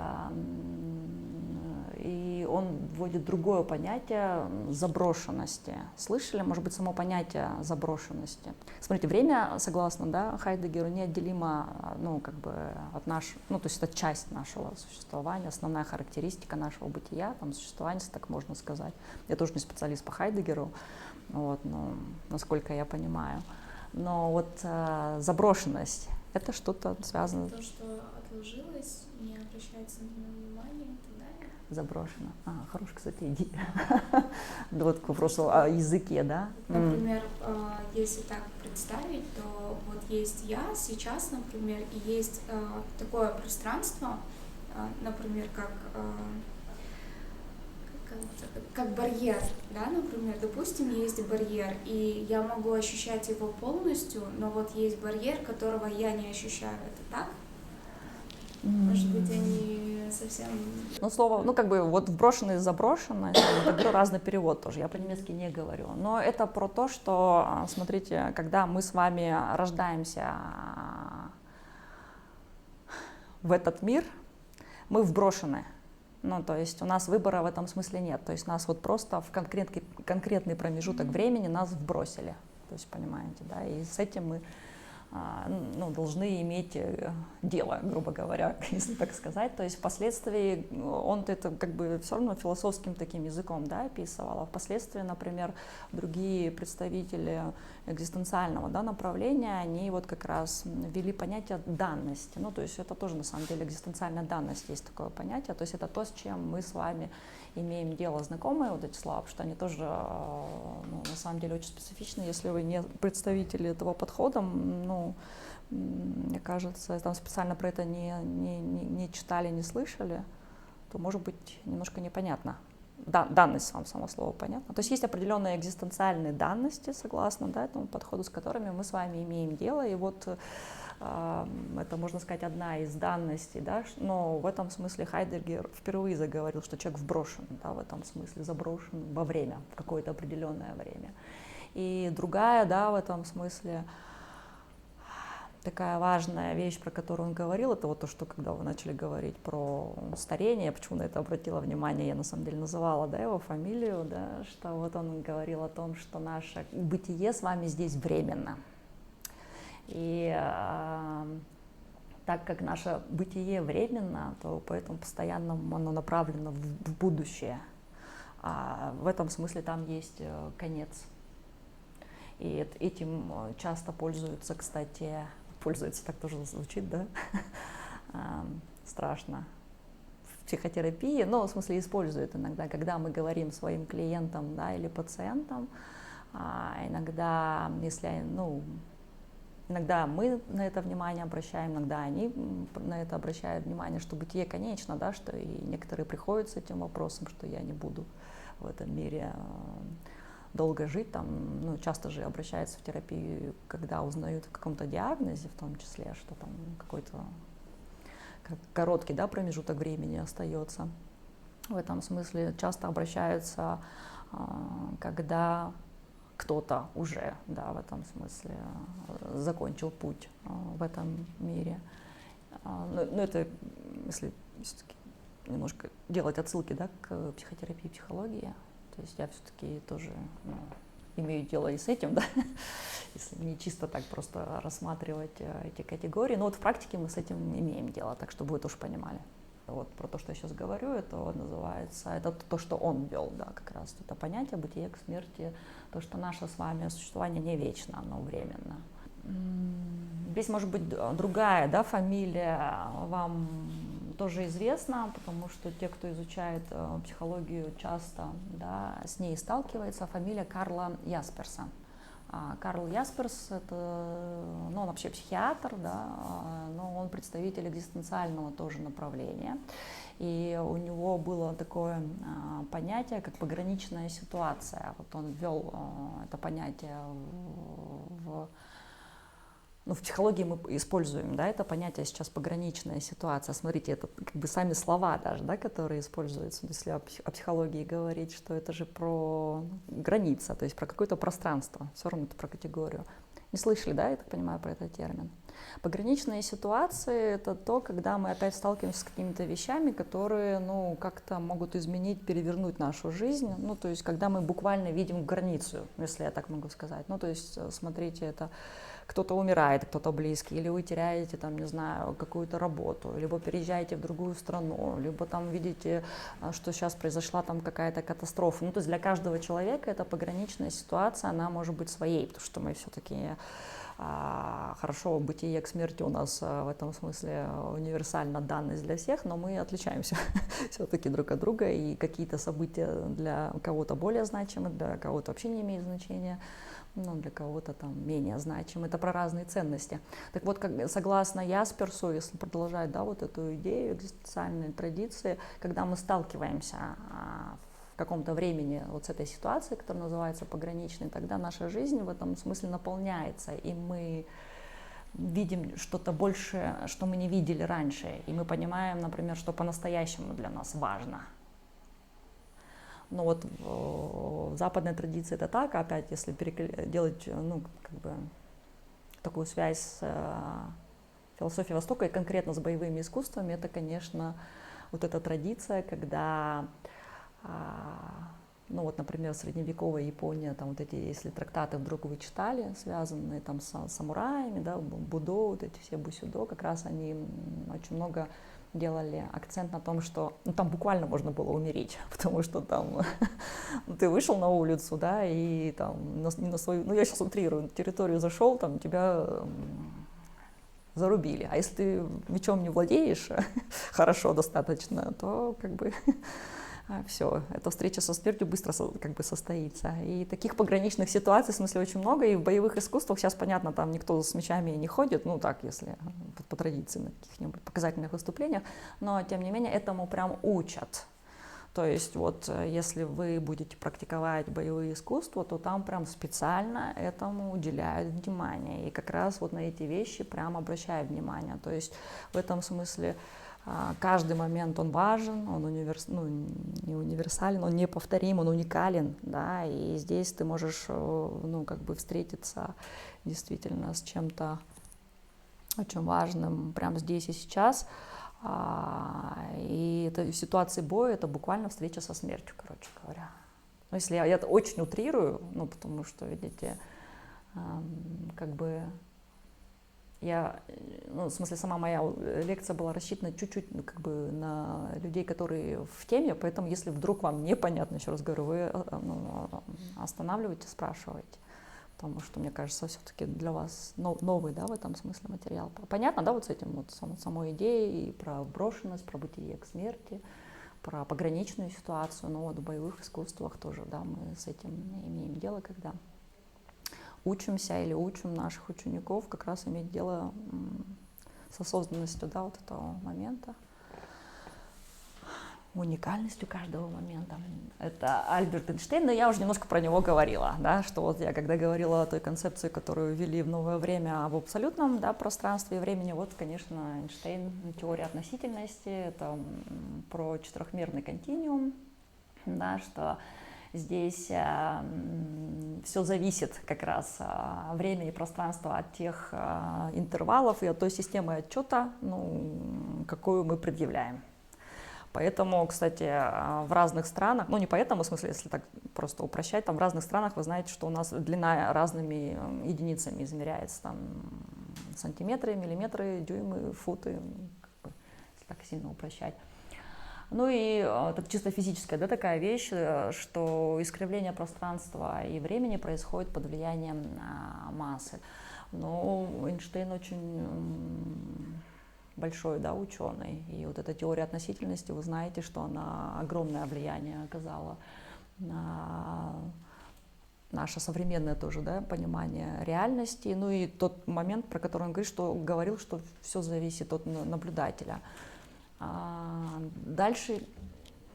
и он вводит другое понятие заброшенности. Слышали, может быть, само понятие заброшенности? Смотрите, время, согласно, да, Хайдеггеру, неотделимо, ну, как бы от нашего, ну, то есть это часть нашего существования, основная характеристика нашего бытия, там, существования, если так можно сказать. Я тоже не специалист по Хайдеггеру, вот, но насколько я понимаю. Но вот заброшенность — это что-то связано... То, что отложилось, не обращается на него внимания и так далее. Заброшено. Хорошая, кстати, идея. Вот к вопросу о языке, да? Например, если так представить, то вот есть я сейчас, например, и есть такое пространство, например, как барьер, да, например, допустим, есть барьер, и я могу ощущать его полностью, но вот есть барьер, которого я не ощущаю. Это так? Может быть, они совсем... Ну, слово, ну, как бы, вот вброшенный и заброшенный, я говорю, разный перевод тоже, я по-немецки не говорю. Но это про то, что, смотрите, когда мы с вами рождаемся в этот мир, мы вброшены. Ну, то есть у нас выбора в этом смысле нет. То есть нас вот просто в конкретный промежуток времени нас вбросили. То есть, понимаете, да, и с этим мы ну, должны иметь дело, грубо говоря, если так сказать. То есть впоследствии он это как бы все равно философским таким языком, да, описывал, а впоследствии, например, другие представители экзистенциального, да, направления, они вот как раз ввели понятие данности. Ну, то есть это тоже на самом деле экзистенциальная данность, есть такое понятие. То есть это то, с чем мы с вами имеем дело, знакомые вот эти слова, потому что они тоже, ну, на самом деле очень специфичны. Если вы не представители этого подхода, ну, мне кажется, там специально про это не читали, не слышали, то может быть немножко непонятно. Данность вам само слово понятно. То есть есть определенные экзистенциальные данности, согласно, да, этому подходу, с которыми мы с вами имеем дело. И вот это, можно сказать, одна из данностей, да, но в этом смысле Хайдеггер впервые заговорил, что человек вброшен, да, в этом смысле заброшен во время, в какое-то определенное время. И другая, да, в этом смысле такая важная вещь, про которую он говорил, это вот то, что когда вы начали говорить про старение, я почему на это обратила внимание, я на самом деле называла, да, его фамилию, да, что вот он говорил о том, что наше бытие с вами здесь временно. И так как наше бытие временно, то поэтому постоянно оно направлено в будущее. А в этом смысле там есть конец. И этим часто пользуются, кстати, пользуются, так тоже звучит, да, страшно, в психотерапии, но в смысле используют иногда, когда мы говорим своим клиентам, да, или пациентам, иногда, если, ну, иногда мы на это внимание обращаем, иногда они на это обращают внимание, что бытие конечно, да, что и некоторые приходят с этим вопросом, что я не буду в этом мире долго жить, там, ну, часто же обращаются в терапию, когда узнают о каком-то диагнозе, в том числе, что там какой-то короткий, да, промежуток времени остается. В этом смысле часто обращаются, когда кто-то уже, да, в этом смысле закончил путь в этом мире. Но это, если все-таки немножко делать отсылки, да, к психотерапии, психологии, то есть я все-таки тоже, ну, имею дело и с этим, да, если не чисто так просто рассматривать эти категории. Но вот в практике мы с этим имеем дело, так чтобы вы тоже понимали. Вот про то, что я сейчас говорю, это называется, это то, что он ввел, да, как раз это понятие бытия к смерти, то, что наше с вами существование не вечно, оно временно. Здесь может быть другая, да, фамилия вам тоже известна, потому что те, кто изучает психологию, часто, да, с ней сталкивается, фамилия Карла Ясперса. Карл Ясперс, это, ну, он вообще психиатр, да, но он представитель экзистенциального тоже направления. И у него было такое понятие, как пограничная ситуация. Вот он ввел это понятие в психологии мы используем, да, это понятие сейчас пограничная ситуация. Смотрите, это как бы сами слова даже, да, которые используются. Если о психологии говорить, что это же про граница, то есть про какое-то пространство, все равно это про категорию. Не слышали, да, я так понимаю, про этот термин? Пограничные ситуации — это то, когда мы опять сталкиваемся с какими-то вещами, которые, ну, как-то могут изменить, перевернуть нашу жизнь. Ну, то есть когда мы буквально видим границу, если я так могу сказать. Ну, то есть, смотрите, это кто-то умирает, кто-то близкий, или вы теряете, там, не знаю, какую-то работу, либо переезжаете в другую страну, либо там видите, что сейчас произошла там какая-то катастрофа. Ну, то есть для каждого человека эта пограничная ситуация, она может быть своей, потому что мы все-таки хорошо, бытие к смерти у нас в этом смысле универсальна данность для всех, но мы отличаемся все-таки друг от друга, и какие-то события для кого-то более значимы, для кого-то вообще не имеют значения, ну, для кого-то там менее значимы. Это про разные ценности. Так вот, согласно Ясперсу, если продолжать, да, вот эту идею экзистенциальной традиции, когда мы сталкиваемся в каком-то времени вот с этой ситуацией, которая называется пограничной, тогда наша жизнь в этом смысле наполняется, и мы видим что-то большее, что мы не видели раньше, и мы понимаем, например, что по-настоящему для нас важно. Но вот в западной традиции это так, опять, если делать, ну, как бы такую связь с философией Востока и конкретно с боевыми искусствами, это, конечно, вот эта традиция, когда ну вот, например, средневековая Япония, там вот эти, если трактаты вдруг вы читали, связанные там с самураями, да, будо, вот эти все бусидо, как раз они очень много делали акцент на том, что ну, там буквально можно было умереть, потому что там ты вышел на улицу, да, и там не на свою, ну я сейчас утрирую, территорию зашел, там тебя зарубили. А если ты мечом не владеешь хорошо достаточно, то как бы все, эта встреча со смертью быстро как бы состоится. И таких пограничных ситуаций, в смысле, очень много. И в боевых искусствах сейчас, понятно, там никто с мечами не ходит, ну так, если по традиции на каких-нибудь показательных выступлениях, но, тем не менее, этому прям учат. То есть вот если вы будете практиковать боевые искусства, то там прям специально этому уделяют внимание. И как раз вот на эти вещи прям обращают внимание. То есть в этом смысле каждый момент он важен, он не универсален, он неповторим, он уникален, да, и здесь ты можешь, ну, как бы встретиться действительно с чем-то очень важным прямо здесь и сейчас. И это в ситуации боя это буквально встреча со смертью, короче говоря. Но если я это очень утрирую, ну, потому что, видите, как бы ну, в смысле, сама моя лекция была рассчитана чуть-чуть, ну, как бы на людей, которые в теме, поэтому, если вдруг вам непонятно, еще раз говорю, вы останавливаете, спрашиваете, потому что, мне кажется, все-таки для вас новый, да, в этом смысле материал. Понятно, да, вот с этим вот самой идеей, и про брошенность, про бытие к смерти, про пограничную ситуацию, но вот в боевых искусствах тоже, да, мы с этим имеем дело, когда учимся или учим наших учеников как раз иметь дело с осознанностью, да, вот этого момента, уникальностью каждого момента. Это Альберт Эйнштейн, но я уже немножко про него говорила, да, что вот я когда говорила о той концепции, которую ввели в новое время об абсолютном, да, пространстве и времени, вот, конечно, Эйнштейн, теория относительности, это про четырехмерный континуум, да, что здесь все зависит как раз время и пространство от тех интервалов и от той системы отчета, ну, какую мы предъявляем. Поэтому, кстати, в разных странах, ну не поэтому, в смысле, если так просто упрощать, там в разных странах вы знаете, что у нас длина разными единицами измеряется, там сантиметры, миллиметры, дюймы, футы, как бы, если так сильно упрощать. Ну и это чисто физическая, да, такая вещь, что искривление пространства и времени происходит под влиянием массы. Но Эйнштейн очень большой, да, ученый, и вот эта теория относительности, вы знаете, что она огромное влияние оказала на наше современное тоже, да, понимание реальности, ну и тот момент, про который он говорил, что все зависит от наблюдателя. Дальше,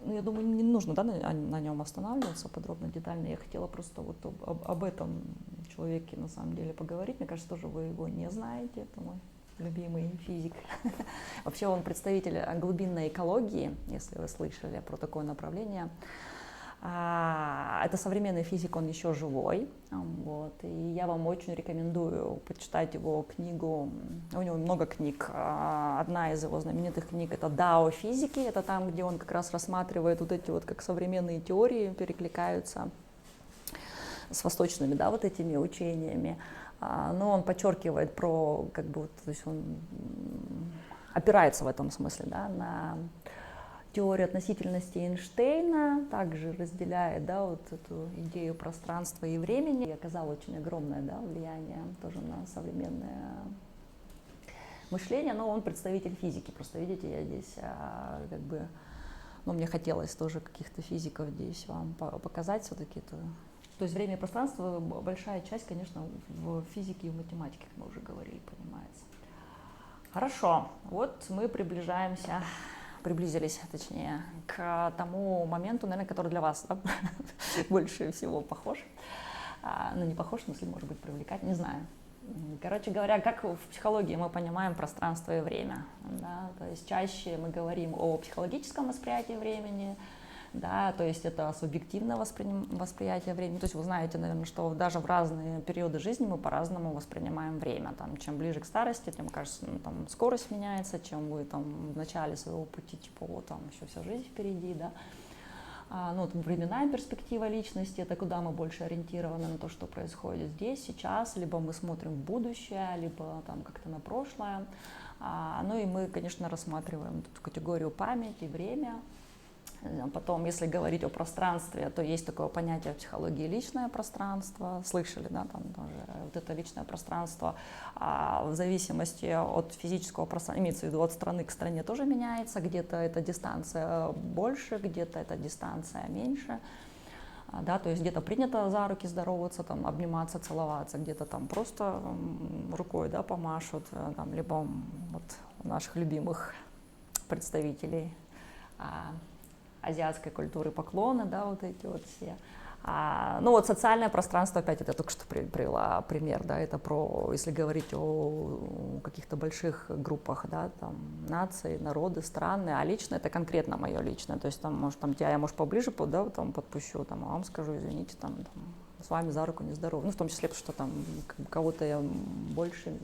ну, я думаю, не нужно, да, на нем останавливаться подробно, детально. Я хотела просто вот об этом человеке на самом деле поговорить. Мне кажется, тоже вы его не знаете, это мой любимый физик. Вообще он представитель глубинной экологии, если вы слышали про такое направление. Это современный физик, он еще живой, вот, и я вам очень рекомендую почитать его книгу, у него много книг, одна из его знаменитых книг это «Дао физики», это там, где он как раз рассматривает вот эти вот как современные теории перекликаются с восточными, да, вот этими учениями, но он подчеркивает про, как бы, то есть он опирается в этом смысле, да, на теорию относительности Эйнштейна, также разделяет, да, вот эту идею пространства и времени, и оказал очень огромное, да, влияние тоже на современное мышление, но он представитель физики, просто видите, я здесь как бы, ну, мне хотелось тоже каких-то физиков здесь вам показать все-таки это. То есть время и пространство, большая часть, конечно, в физике и в математике, как мы уже говорили, понимается. Хорошо, вот мы приблизились, точнее, к тому моменту, наверное, который для вас, да, больше всего похож. Ну, не похож, в смысле, может быть, привлекать, не знаю. Короче говоря, как в психологии мы понимаем пространство и время. Да? То есть чаще мы говорим о психологическом восприятии времени, да, то есть это субъективное восприятие времени. То есть вы знаете, наверное, что даже в разные периоды жизни мы по-разному воспринимаем время. Там, чем ближе к старости, тем, кажется, ну, там, скорость меняется, чем вы там, в начале своего пути, типа, вот там еще вся жизнь впереди, да. ну, там, временная перспектива личности, это куда мы больше ориентированы на то, что происходит здесь, сейчас, либо мы смотрим в будущее, либо там как-то на прошлое. Ну и мы, конечно, рассматриваем эту категорию память и время. Потом, если говорить о пространстве, то есть такое понятие в психологии личное пространство. Слышали, да, там тоже вот это личное пространство в зависимости от физического пространства, имеется в виду от страны к стране тоже меняется. Где-то эта дистанция больше, где-то эта дистанция меньше. Да, то есть где-то принято за руки здороваться, там, обниматься, целоваться, где-то там просто рукой, да, помашут, там, либо вот у наших любимых представителей азиатской культуры поклоны, да, вот эти вот все. Ну вот социальное пространство, опять это я только что привела пример, да, это про, если говорить о каких-то больших группах, да, там, нации, народы, страны, а личное это конкретно мое личное, то есть там, может, там тебя я, может, поближе, да, там, подпущу, там, а вам скажу, извините, там, с вами за руку не здоров, ну, в том числе, потому что там кого-то я больше,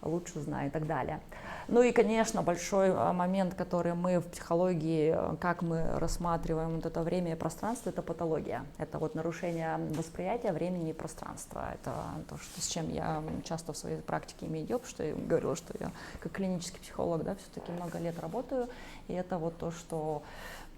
лучше знаю и так далее. Ну и, конечно, большой момент, который мы в психологии, как мы рассматриваем вот это время и пространство, это патология. Это вот нарушение восприятия времени и пространства. Это то, что, с чем я часто в своей практике имею дело, потому что я говорила, что я как клинический психолог, да, все-таки много лет работаю, и это вот то, что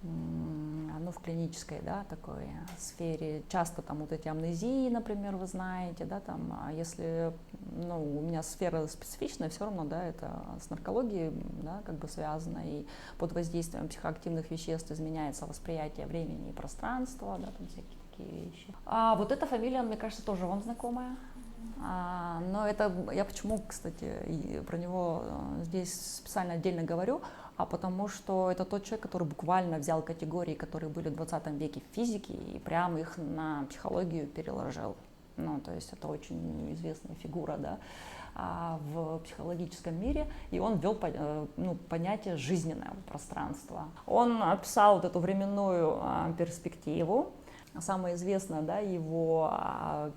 ну, в клинической, да, такой сфере часто там вот эти амнезии, например, вы знаете, да, там, если, ну, у меня сфера специфичная, все равно, да, это с наркологией, да, как бы связано, и под воздействием психоактивных веществ изменяется восприятие времени и пространства, да, там всякие такие вещи. А вот эта фамилия, мне кажется, тоже вам знакомая. Но это, я почему, кстати, про него здесь специально отдельно говорю, потому что это тот человек, который буквально взял категории, которые были в 20 веке в физике, и прямо их на психологию переложил. Ну, то есть это очень известная фигура, да, в психологическом мире, и он ввел понятие жизненного пространства. Он описал вот эту временную перспективу. Самое известное, да, его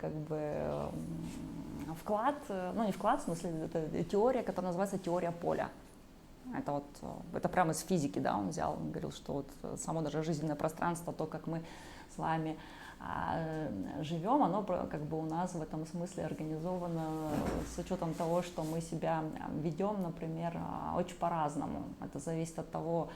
как бы вклад, ну не вклад, в смысле, это теория, которая называется теория поля. Это вот, это прямо из физики, да, он взял, он говорил, что вот само даже жизненное пространство, то, как мы с вами живем, оно как бы у нас в этом смысле организовано с учетом того, что мы себя ведем, например, очень по-разному. Это зависит от того,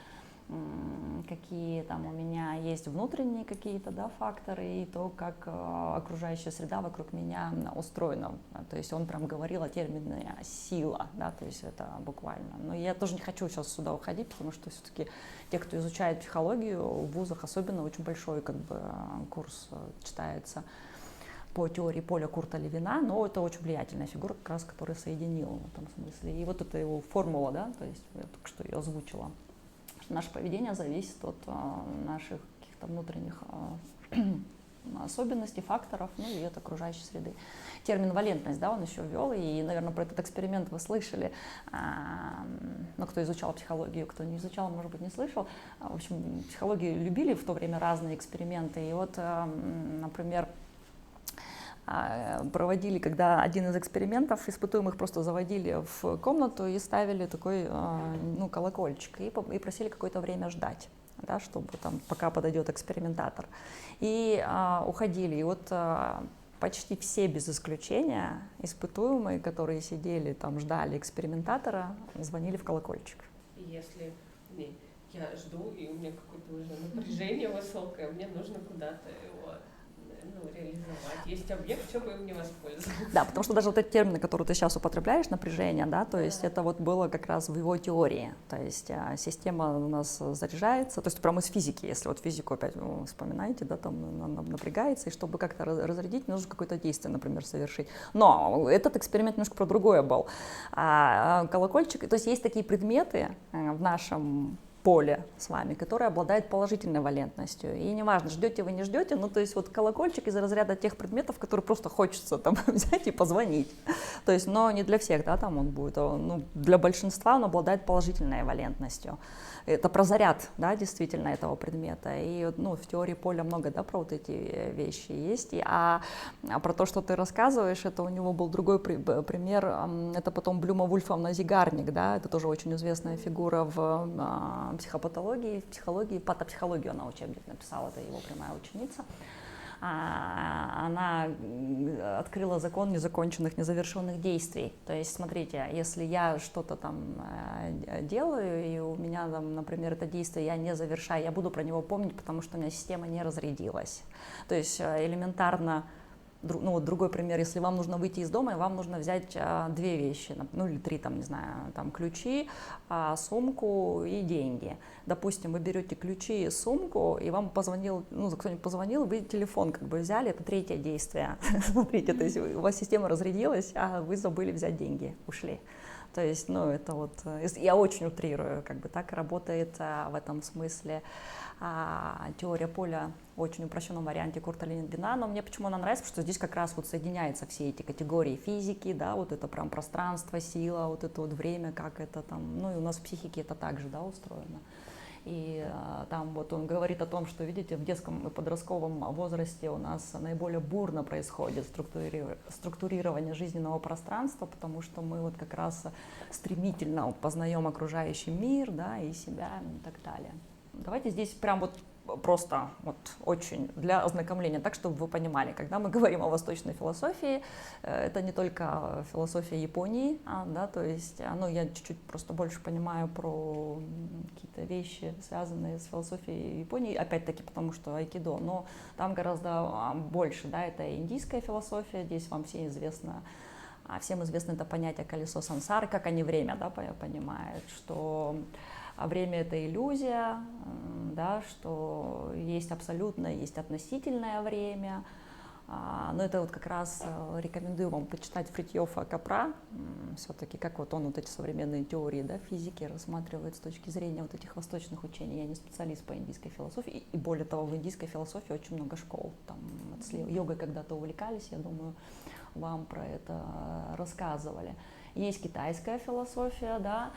какие там у меня есть внутренние какие-то, да, факторы, и то, как окружающая среда вокруг меня устроена. То есть он прям говорил о термине «сила», да, то есть это буквально. Но я тоже не хочу сейчас сюда уходить, потому что все-таки те, кто изучает психологию, в вузах особенно очень большой как бы курс читается по теории поля Курта Левина, но это очень влиятельная фигура, как раз, которая соединила в этом смысле. И вот эта его формула, да, то есть я только что ее озвучила. Наше поведение зависит от наших каких-то внутренних особенностей, факторов, ну и от окружающей среды. Термин валентность, да, он еще ввел, и, наверное, про этот эксперимент вы слышали, ну, кто изучал психологию, кто не изучал, может быть, не слышал. В общем, психологию любили в то время разные эксперименты, и вот, например, проводили, когда один из экспериментов, испытуемых просто заводили в комнату и ставили такой, ну, колокольчик и просили какое-то время ждать, да, чтобы там, пока подойдет экспериментатор. И уходили. И вот почти все без исключения испытуемые, которые сидели там, ждали экспериментатора, звонили в колокольчик. Если я жду, и у меня какое-то уже напряжение высокое, мне нужно куда-то его реализовать. Есть объект, чем бы им не воспользоваться. Да, потому что даже вот эти термины, которые ты сейчас употребляешь, напряжение, да, то есть это вот было как раз в его теории, то есть система у нас заряжается, то есть прямо из физики, если вот физику опять вспоминаете, да, там напрягается, и чтобы как-то разрядить, нужно какое-то действие, например, совершить. Но этот эксперимент немножко про другое был. Колокольчик, то есть есть такие предметы в нашем поле с вами, которое обладает положительной валентностью. И неважно, ждете вы, не ждете, ну, то есть вот колокольчик из разряда тех предметов, которые просто хочется там взять и позвонить. То есть, но не для всех, да, там он будет, ну, для большинства он обладает положительной валентностью. Это про заряд, да, действительно, этого предмета. И, ну, в теории поля много, да, про вот эти вещи есть. А про то, что ты рассказываешь, это у него был другой пример, это потом Блюма-Вульфовна Зигарник, да, это тоже очень известная фигура в психопатологии, в психологии, патопсихологию она учебник написала, это его прямая ученица. Она открыла закон незаконченных, незавершенных действий. То есть, смотрите, если я что-то там делаю, и у меня там, например, это действие я не завершаю, я буду про него помнить, потому что у меня система не разрядилась. То есть элементарно, ну вот другой пример, если вам нужно выйти из дома, и вам нужно взять две вещи, ну или три, там, не знаю, там ключи, сумку и деньги. Допустим, вы берете ключи и сумку, и вам позвонил, ну, кто-нибудь позвонил, вы телефон как бы взяли, это третье действие. Смотрите, то есть у вас система разрядилась, а вы забыли взять деньги, ушли. То есть, ну, это вот, я очень утрирую, как бы так работает в этом смысле теория поля в очень упрощенном варианте Курта Лингена, но мне почему она нравится, потому что здесь как раз вот соединяются все эти категории физики, да, вот это прям пространство, сила, вот это вот время, как это там, ну и у нас в психике это также, да, устроено. И там вот он говорит о том, что, видите, в детском и подростковом возрасте у нас наиболее бурно происходит структурирование жизненного пространства, потому что мы вот как раз стремительно познаем окружающий мир, да, и себя и так далее. Давайте здесь прям вот просто вот очень для ознакомления, так, чтобы вы понимали, когда мы говорим о восточной философии, это не только философия Японии, да, то есть, ну, я чуть-чуть просто больше понимаю про какие-то вещи, связанные с философией Японии, опять-таки потому что айкидо, но там гораздо больше, да, это индийская философия, здесь вам всем известно это понятие колесо сансары, как они время, да, понимают, что время — это иллюзия, да, что есть абсолютное, есть относительное время. Но это вот как раз рекомендую вам почитать Фритьёфа Капра, все-таки как вот он вот эти современные теории, да, физики рассматривает с точки зрения вот этих восточных учений. Я не специалист по индийской философии, и более того, в индийской философии очень много школ. Там, йогой когда-то увлекались, я думаю, вам про это рассказывали. Есть китайская философия, да,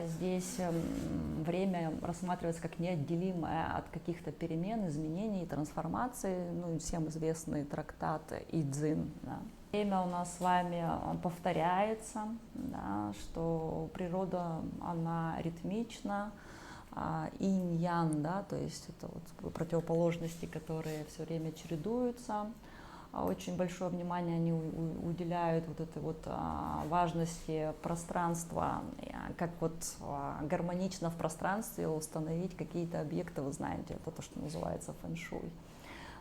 здесь время рассматривается как неотделимое от каких-то перемен, изменений, трансформаций, ну, всем известный трактат Идзин. Да. Время у нас с вами повторяется, да, что природа, она ритмична, инь-ян, да, то есть это вот противоположности, которые все время чередуются. Очень большое внимание они уделяют вот этой вот важности пространства, как вот гармонично в пространстве установить какие-то объекты, вы знаете, это то, что называется фэн-шуй.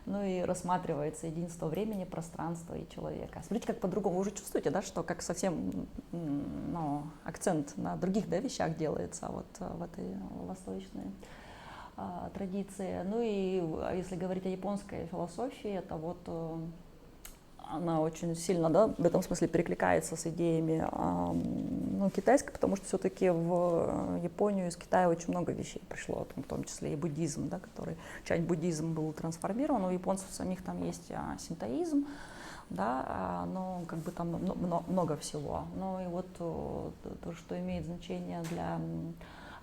Ну и рассматривается единство времени, пространства и человека. Смотрите, как по-другому, вы уже чувствуете, да, что как совсем, ну, акцент на других, да, вещах делается вот в этой восточной традиции. Ну и если говорить о японской философии, это вот она очень сильно, да, в этом смысле перекликается с идеями ну, китайской, потому что все-таки в Японию из Китая очень много вещей пришло, в том числе и буддизм, да, который чань-буддизм был трансформирован, у японцев самих там есть синтоизм, да, но как бы там много всего. Ну и вот то, что имеет значение для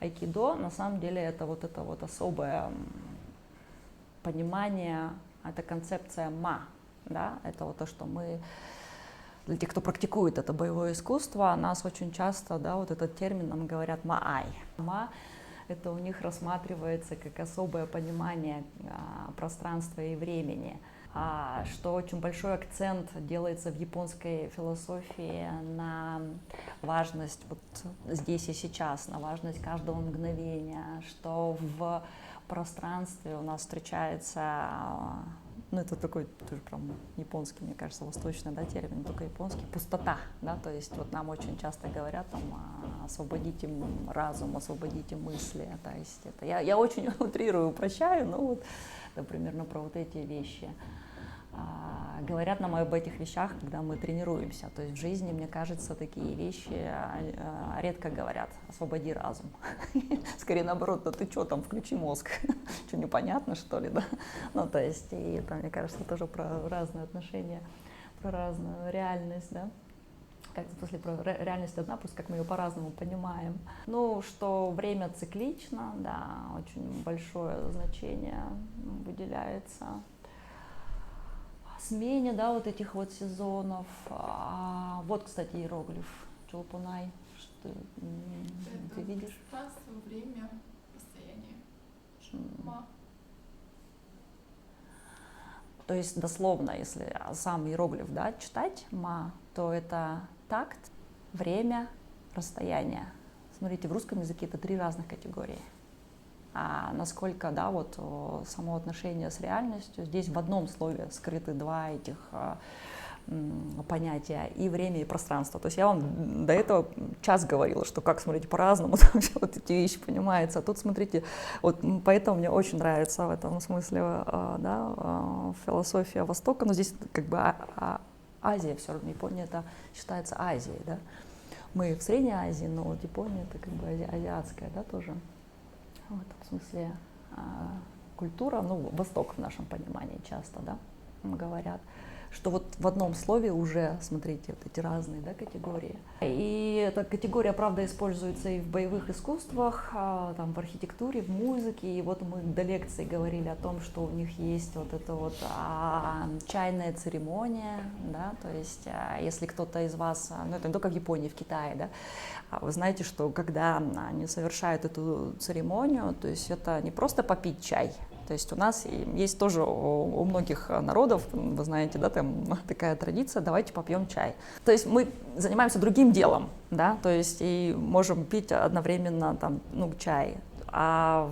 айкидо, на самом деле это вот особое понимание, это концепция ма, да, это вот то, что мы, для тех, кто практикует это боевое искусство, нас очень часто, да, вот этот термин нам говорят маай. Ма — это у них рассматривается как особое понимание пространства и времени. Что очень большой акцент делается в японской философии на важность вот здесь и сейчас, на важность каждого мгновения, что в пространстве у нас встречается, ну это такой тоже прям японский, мне кажется, восточный, да, термин, только японский, пустота, да, то есть вот нам очень часто говорят там освободите разум, освободите мысли, то есть это я очень утрирую, упрощаю, но вот это примерно про вот эти вещи. Говорят нам об этих вещах, когда мы тренируемся. То есть в жизни, мне кажется, такие вещи редко говорят. Освободи разум. Скорее наоборот, да ты что там, включи мозг. Что, непонятно, что ли, да? Ну, то есть, и это, мне кажется, тоже про разные отношения, про разную реальность, да? Как, в смысле, про реальность одна, просто как мы ее по-разному понимаем. Ну, что время циклично, да, очень большое значение выделяется смене, да, вот этих вот сезонов. Вот, кстати, иероглиф Чулпунай, что ты видишь? Пространство, время, расстояние. Ма. То есть дословно, если сам иероглиф, да, читать ма, то это такт, время, расстояние. Смотрите, в русском языке это 3 разных категории. А насколько, да, вот само отношение с реальностью, здесь в одном слове скрыты 2 этих понятия, и время, и пространство. То есть я вам до этого час говорила, что как, смотрите, по-разному там все вот эти вещи понимаются. А тут, смотрите, вот поэтому мне очень нравится в этом смысле, да, философия Востока, но здесь как бы Азия все равно, Япония это считается Азией, да. Мы в Средней Азии, но вот Япония это как бы азиатская, да, тоже. В этом смысле культура, ну, Восток в нашем понимании часто, да, говорят, что вот в одном слове уже, смотрите, вот эти разные, да, категории. И эта категория, правда, используется и в боевых искусствах, там, в архитектуре, в музыке. И вот мы до лекции говорили о том, что у них есть вот эта вот чайная церемония, да, то есть если кто-то из вас, ну это не только в Японии, в Китае, да, вы знаете, что когда они совершают эту церемонию, то есть это не просто попить чай. То есть у нас есть тоже у многих народов, вы знаете, да, там такая традиция, давайте попьем чай. То есть мы занимаемся другим делом, да, то есть и можем пить одновременно там, ну, чай. А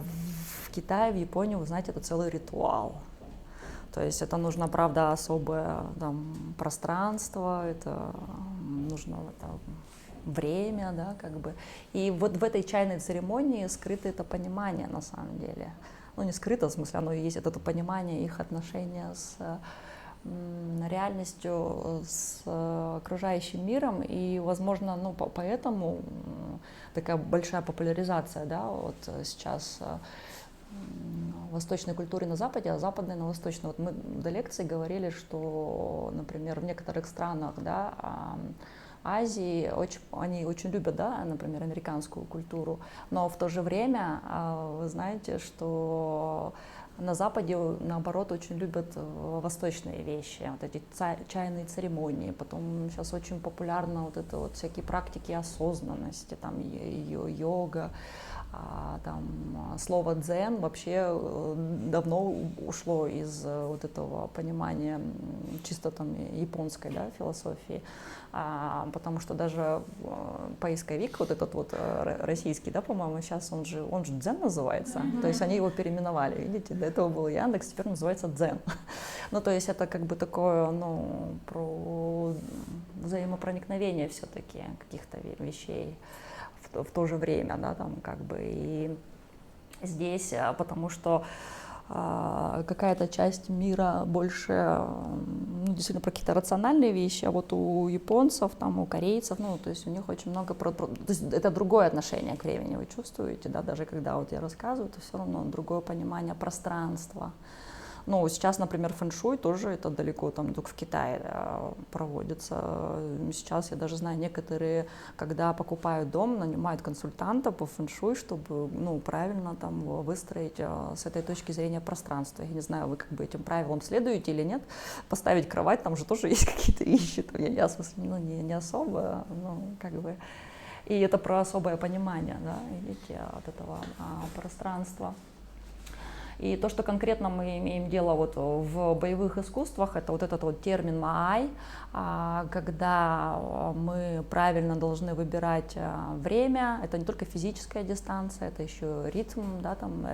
в Китае, в Японии, вы знаете, это целый ритуал. То есть это нужно, правда, особое там пространство, это нужно время, да, как бы. И вот в этой чайной церемонии скрыто это понимание на самом деле. Ну, не скрыто, в смысле, оно и есть, это понимание их отношения с реальностью, с окружающим миром, и, возможно, ну, поэтому такая большая популяризация, да, вот сейчас восточной культуры на Западе, а западной на восточной. Вот мы до лекции говорили, что, например, в некоторых странах, да, Азии они очень любят, да, например, американскую культуру, но в то же время вы знаете, что на Западе, наоборот, очень любят восточные вещи, вот эти чайные церемонии, потом сейчас очень популярно вот это вот всякие практики осознанности, там йога, там слово дзен вообще давно ушло из вот этого понимания чисто там японской, да, философии, потому что даже поисковик вот этот вот российский, да, по-моему, сейчас он же дзен называется, то есть они его переименовали, видите, до этого был Яндекс, теперь называется дзен. Ну, то есть это как бы такое, ну, про взаимопроникновение все-таки каких-то вещей в то же время, да, там как бы и здесь, потому что какая-то часть мира больше, ну, действительно про какие-то рациональные вещи, а вот у японцев, там, у корейцев, ну, то есть у них очень много, то есть это другое отношение к времени, вы чувствуете, да, даже когда вот я рассказываю, это все равно другое понимание пространства. Ну, сейчас, например, фэн-шуй тоже это далеко, там, только в Китае проводится. Сейчас я даже знаю, некоторые, когда покупают дом, нанимают консультанта по фэн-шуй, чтобы, ну, правильно там выстроить с этой точки зрения пространство. Я не знаю, вы как бы этим правилам следуете или нет. Поставить кровать, там же тоже есть какие-то вещи. Там, я в смысле, ну, не особо, ну, как бы. И это про особое понимание, да, видите, от этого пространства. И то, что конкретно мы имеем дело вот в боевых искусствах, это вот этот вот термин маай, когда мы правильно должны выбирать время, это не только физическая дистанция, это еще ритм, да, там,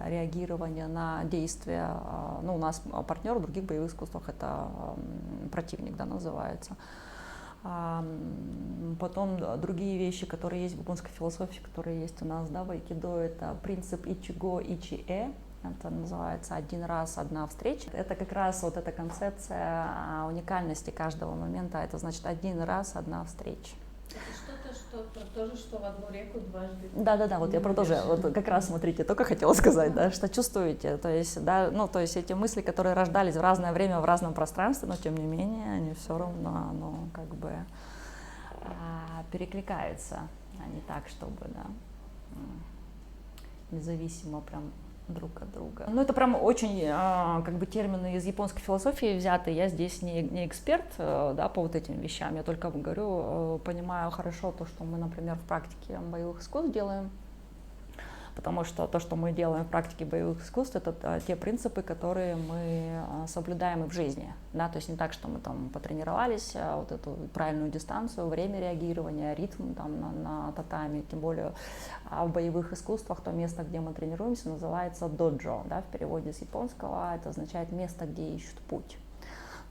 реагирование на действия. Ну, у нас партнер в других боевых искусствах это противник, да, называется. Потом другие вещи, которые есть в японской философии, которые есть у нас, да, в айкидо, это принцип ичиго, ичи-э, это называется один раз, одна встреча. Это как раз вот эта концепция уникальности каждого момента, это значит один раз, одна встреча. Это что-то, про то же, что в одну реку дважды. Да, вот я про то же, вот как раз, смотрите, только хотела сказать, да, что чувствуете, то есть, да, ну, то есть эти мысли, которые рождались в разное время, в разном пространстве, но тем не менее, они все равно, ну, как бы перекликаются, а не так, чтобы, да, независимо прям друг от друга. Ну, это прям очень, как бы, термины из японской философии взяты. Я здесь не эксперт, да, по вот этим вещам. Я только говорю, понимаю хорошо то, что мы, например, в практике боевых искусств делаем. Потому что то, что мы делаем в практике боевых искусств, это те принципы, которые мы соблюдаем и в жизни. Да? То есть не так, что мы там потренировались, вот эту правильную дистанцию, время реагирования, ритм там, на татами. Тем более в боевых искусствах то место, где мы тренируемся, называется доджо. Да? В переводе с японского это означает место, где ищут путь.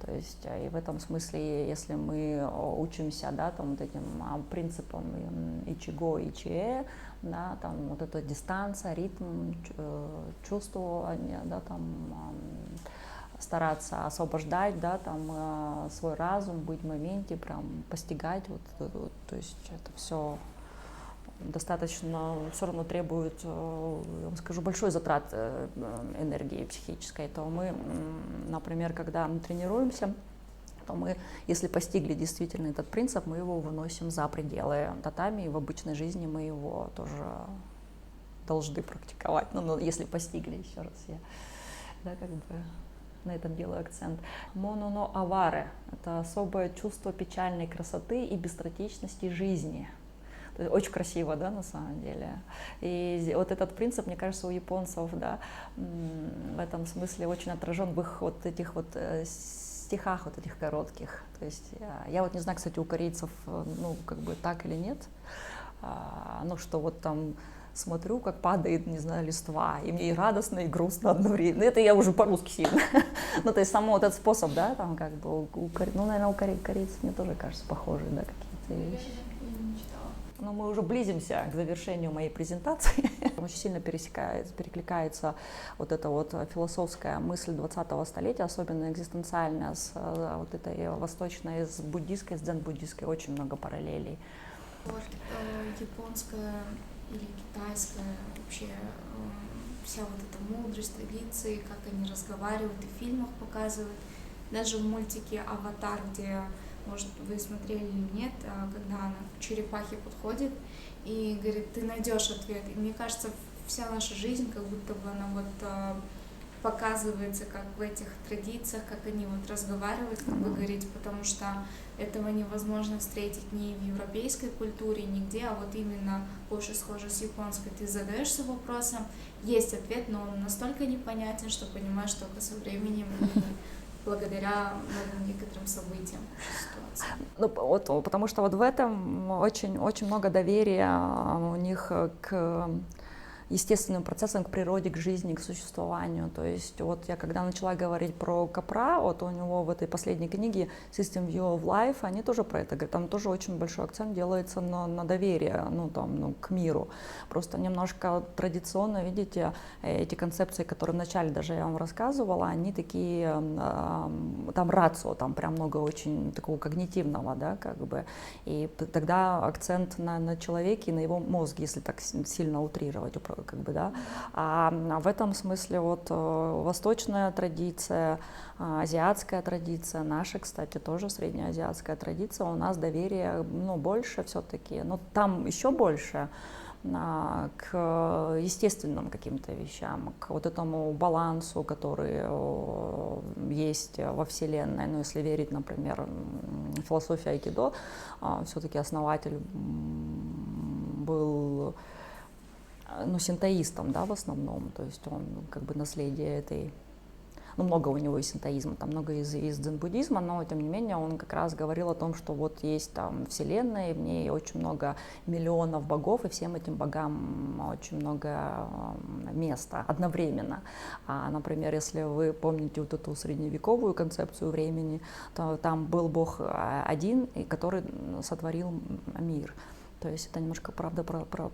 То есть и в этом смысле, если мы учимся, да, там, вот этим принципам ичиго, ичие, да, там вот эта дистанция, ритм, чувствование, да, там стараться освобождать, да, там свой разум, быть в моменте, прям постигать, вот, то есть это все достаточно все равно требует, я вам скажу, большой затрат энергии психической. То мы, например, когда мы тренируемся, то мы, если постигли действительно этот принцип, мы его выносим за пределы татами, и в обычной жизни мы его тоже должны практиковать. Ну, если постигли, еще раз я, да, как бы на этом делаю акцент. Моно но аваре — это особое чувство печальной красоты и быстротечности жизни. Очень красиво, да, на самом деле. И вот этот принцип, мне кажется, у японцев, да, в этом смысле очень отражен в их вот этих вот стихах, вот этих коротких. То есть я вот не знаю, кстати, у корейцев, ну, как бы так или нет, ну, что вот там смотрю, как падает, не знаю, листва, и мне и радостно, и грустно одновременно. Это я уже по-русски сильно. Ну, то есть сам вот этот способ, да, там как бы, ну, наверное, у корейцев, мне тоже кажется, похожие, да, какие-то вещи. Но мы уже близимся к завершению моей презентации. Очень сильно перекликается вот эта вот философская мысль 20-го столетия, особенно экзистенциальная, с вот этой восточной, с буддийской, с дзен-буддийской, очень много параллелей. Японская или китайская вообще вся вот эта мудрость, традиции, как они разговаривают и в фильмах показывают. Даже в мультике «Аватар», где, может, вы смотрели или нет, когда она к черепахе подходит и говорит, ты найдешь ответ. И мне кажется, вся наша жизнь, как будто бы она вот показывается, как в этих традициях, как они вот разговаривают, как вы говорите, потому что этого невозможно встретить ни в европейской культуре, нигде, а вот именно больше схоже с японской. Ты задаешься вопросом, есть ответ, но он настолько непонятен, что понимаешь только со временем и благодаря некоторым событиям ситуации. Ну, вот, потому что вот в этом очень много доверия у них к естественным процессам, к природе, к жизни, к существованию. То есть вот я когда начала говорить про Капра, вот у него в этой последней книге System View of Life, они тоже про это говорят, там тоже очень большой акцент делается на доверие, ну, там, ну, к миру. Просто немножко традиционно, видите, эти концепции, которые вначале даже я вам рассказывала, они такие, там рацио, там прям много очень такого когнитивного, да, как бы, и тогда акцент на человеке и на его мозге, если так сильно утрировать, как бы, да. А в этом смысле вот восточная традиция, азиатская традиция, наша, кстати, тоже среднеазиатская традиция, у нас доверие, ну, больше все-таки, но там еще больше к естественным каким-то вещам, к вот этому балансу, который есть во Вселенной. Ну, если верить, например, философии айкидо, все-таки основатель был, ну, синтоистом, да, в основном, то есть он как бы наследие этой, ну, много у него из синтоизма, там много из дзен-буддизма, но тем не менее он как раз говорил о том, что вот есть там Вселенная, и в ней очень много миллионов богов, и всем этим богам очень много места одновременно. Например, если вы помните вот эту средневековую концепцию времени, то там был бог один, который сотворил мир. То есть это немножко, правда,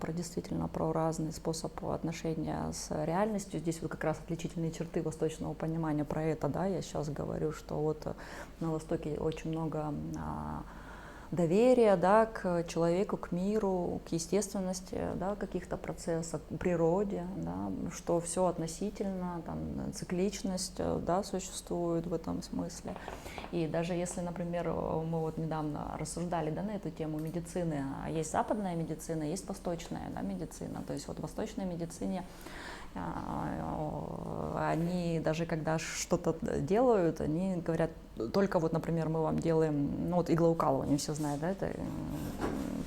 действительно про разный способ отношения с реальностью. Здесь вот как раз отличительные черты восточного понимания про это, да, я сейчас говорю, что вот на Востоке очень много доверия, да, к человеку, к миру, к естественности, да, каких-то процессов, к природе, да, что все относительно, там, цикличность, да, существует в этом смысле. И даже если, например, мы вот недавно рассуждали, да, на эту тему медицины, есть западная медицина, есть восточная, да, медицина, то есть вот в восточной медицине Они даже когда что-то делают, они говорят, только вот, например, мы вам делаем, ну вот иглоукалывание, все знают, да, это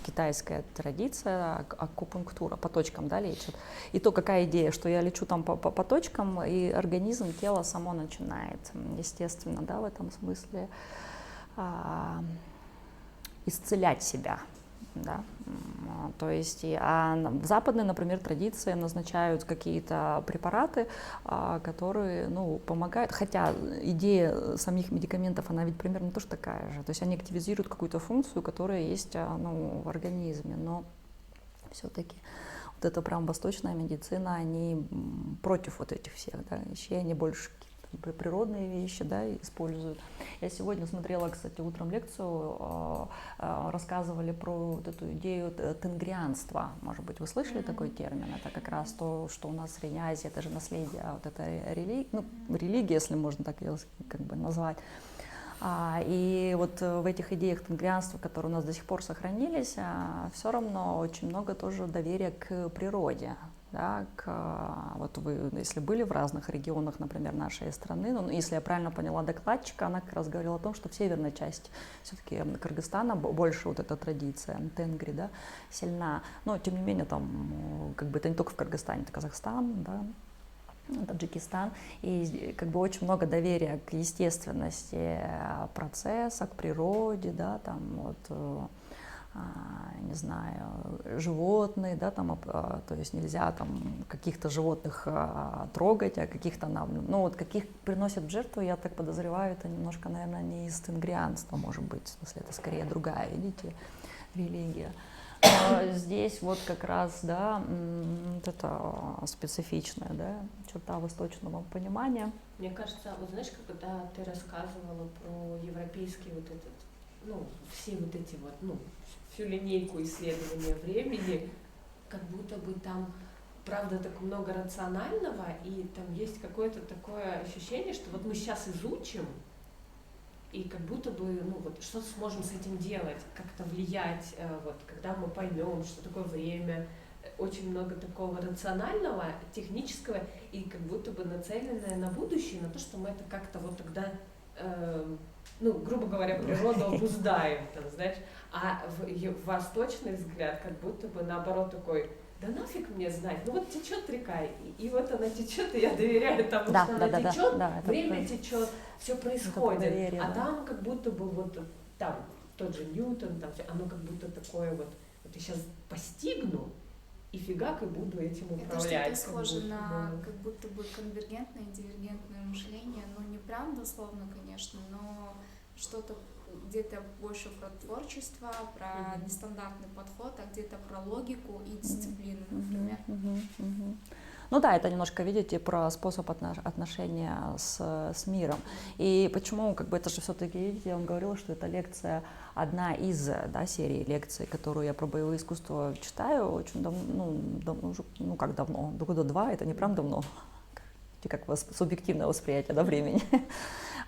китайская традиция, акупунктура, по точкам, да, лечат. И то какая идея, что я лечу там по точкам, и организм, тело само начинает, естественно, да, в этом смысле исцелять себя. Да? То есть в западной, например, традиции назначают какие-то препараты, которые, ну, помогают, хотя идея самих медикаментов, она ведь примерно тоже такая же, то есть они активизируют какую-то функцию, которая есть, ну, в организме, но все-таки вот эта прям восточная медицина, они против вот этих всех, да, вещей, они больше природные вещи, да, используют. Я сегодня смотрела, кстати, утром лекцию, рассказывали про вот эту идею тенгрианства. Может быть, вы слышали такой термин? Это как раз то, что у нас в Средней Азии, это же наследие, вот это религия, если можно так ее как бы назвать. И вот в этих идеях тенгрианства, которые у нас до сих пор сохранились, все равно очень много тоже доверия к природе. Да, вот вы, если были в разных регионах, например, нашей страны, ну, если я правильно поняла докладчика, она как раз говорила о том, что в северной части все-таки Кыргызстана больше вот эта традиция тенгри, да, сильна. Но тем не менее там, как бы это не только в Кыргызстане, это Казахстан, да, Таджикистан, и как бы очень много доверия к естественности процесса, к природе, да, там вот. Не знаю, животные, да, там, то есть нельзя там каких-то животных трогать, а каких-то ну вот каких приносят в жертву, я так подозреваю, это немножко, наверное, не из тенгрианства, может быть, в смысле, это скорее другая, видите, религия. Но здесь вот как раз, да, вот это специфичная, да, черта восточного понимания. Мне кажется, вот знаешь, когда ты рассказывала про европейский вот этот, ну, все вот эти вот, ну, всю линейку исследования времени, как будто бы там, правда, так много рационального, и там есть какое-то такое ощущение, что вот мы сейчас изучим, и как будто бы, ну, вот что сможем с этим делать, как-то влиять, вот, когда мы поймем, что такое время, очень много такого рационального, технического, и как будто бы нацеленное на будущее, на то, что мы это как-то вот тогда, ну, грубо говоря, природу обуздаем, там, знаешь, а в восточный взгляд как будто бы наоборот такой, да нафиг мне знать, ну вот течет река, и вот она течет, и я доверяю тому, да, что да, она да, течет, да, время течет, все происходит, доверие, а да. там как будто бы вот там тот же Ньютон, там все, оно как будто такое вот я сейчас постигну, и фигак и буду этим управлять. Это что-то схоже на как будто бы конвергентное и дивергентное мышление, ну не прям дословно, конечно, но что-то где-то больше про творчество, про нестандартный подход, а где-то про логику и дисциплину, например. Ну да, это немножко, видите, про способ отношения с миром. И почему, как бы это же все-таки, видите, я вам говорила, что это лекция, одна из, да, серии лекций, которую я про боевое искусство читаю очень давно, ну как давно, года два, это не прям давно, как субъективное восприятие, да, времени.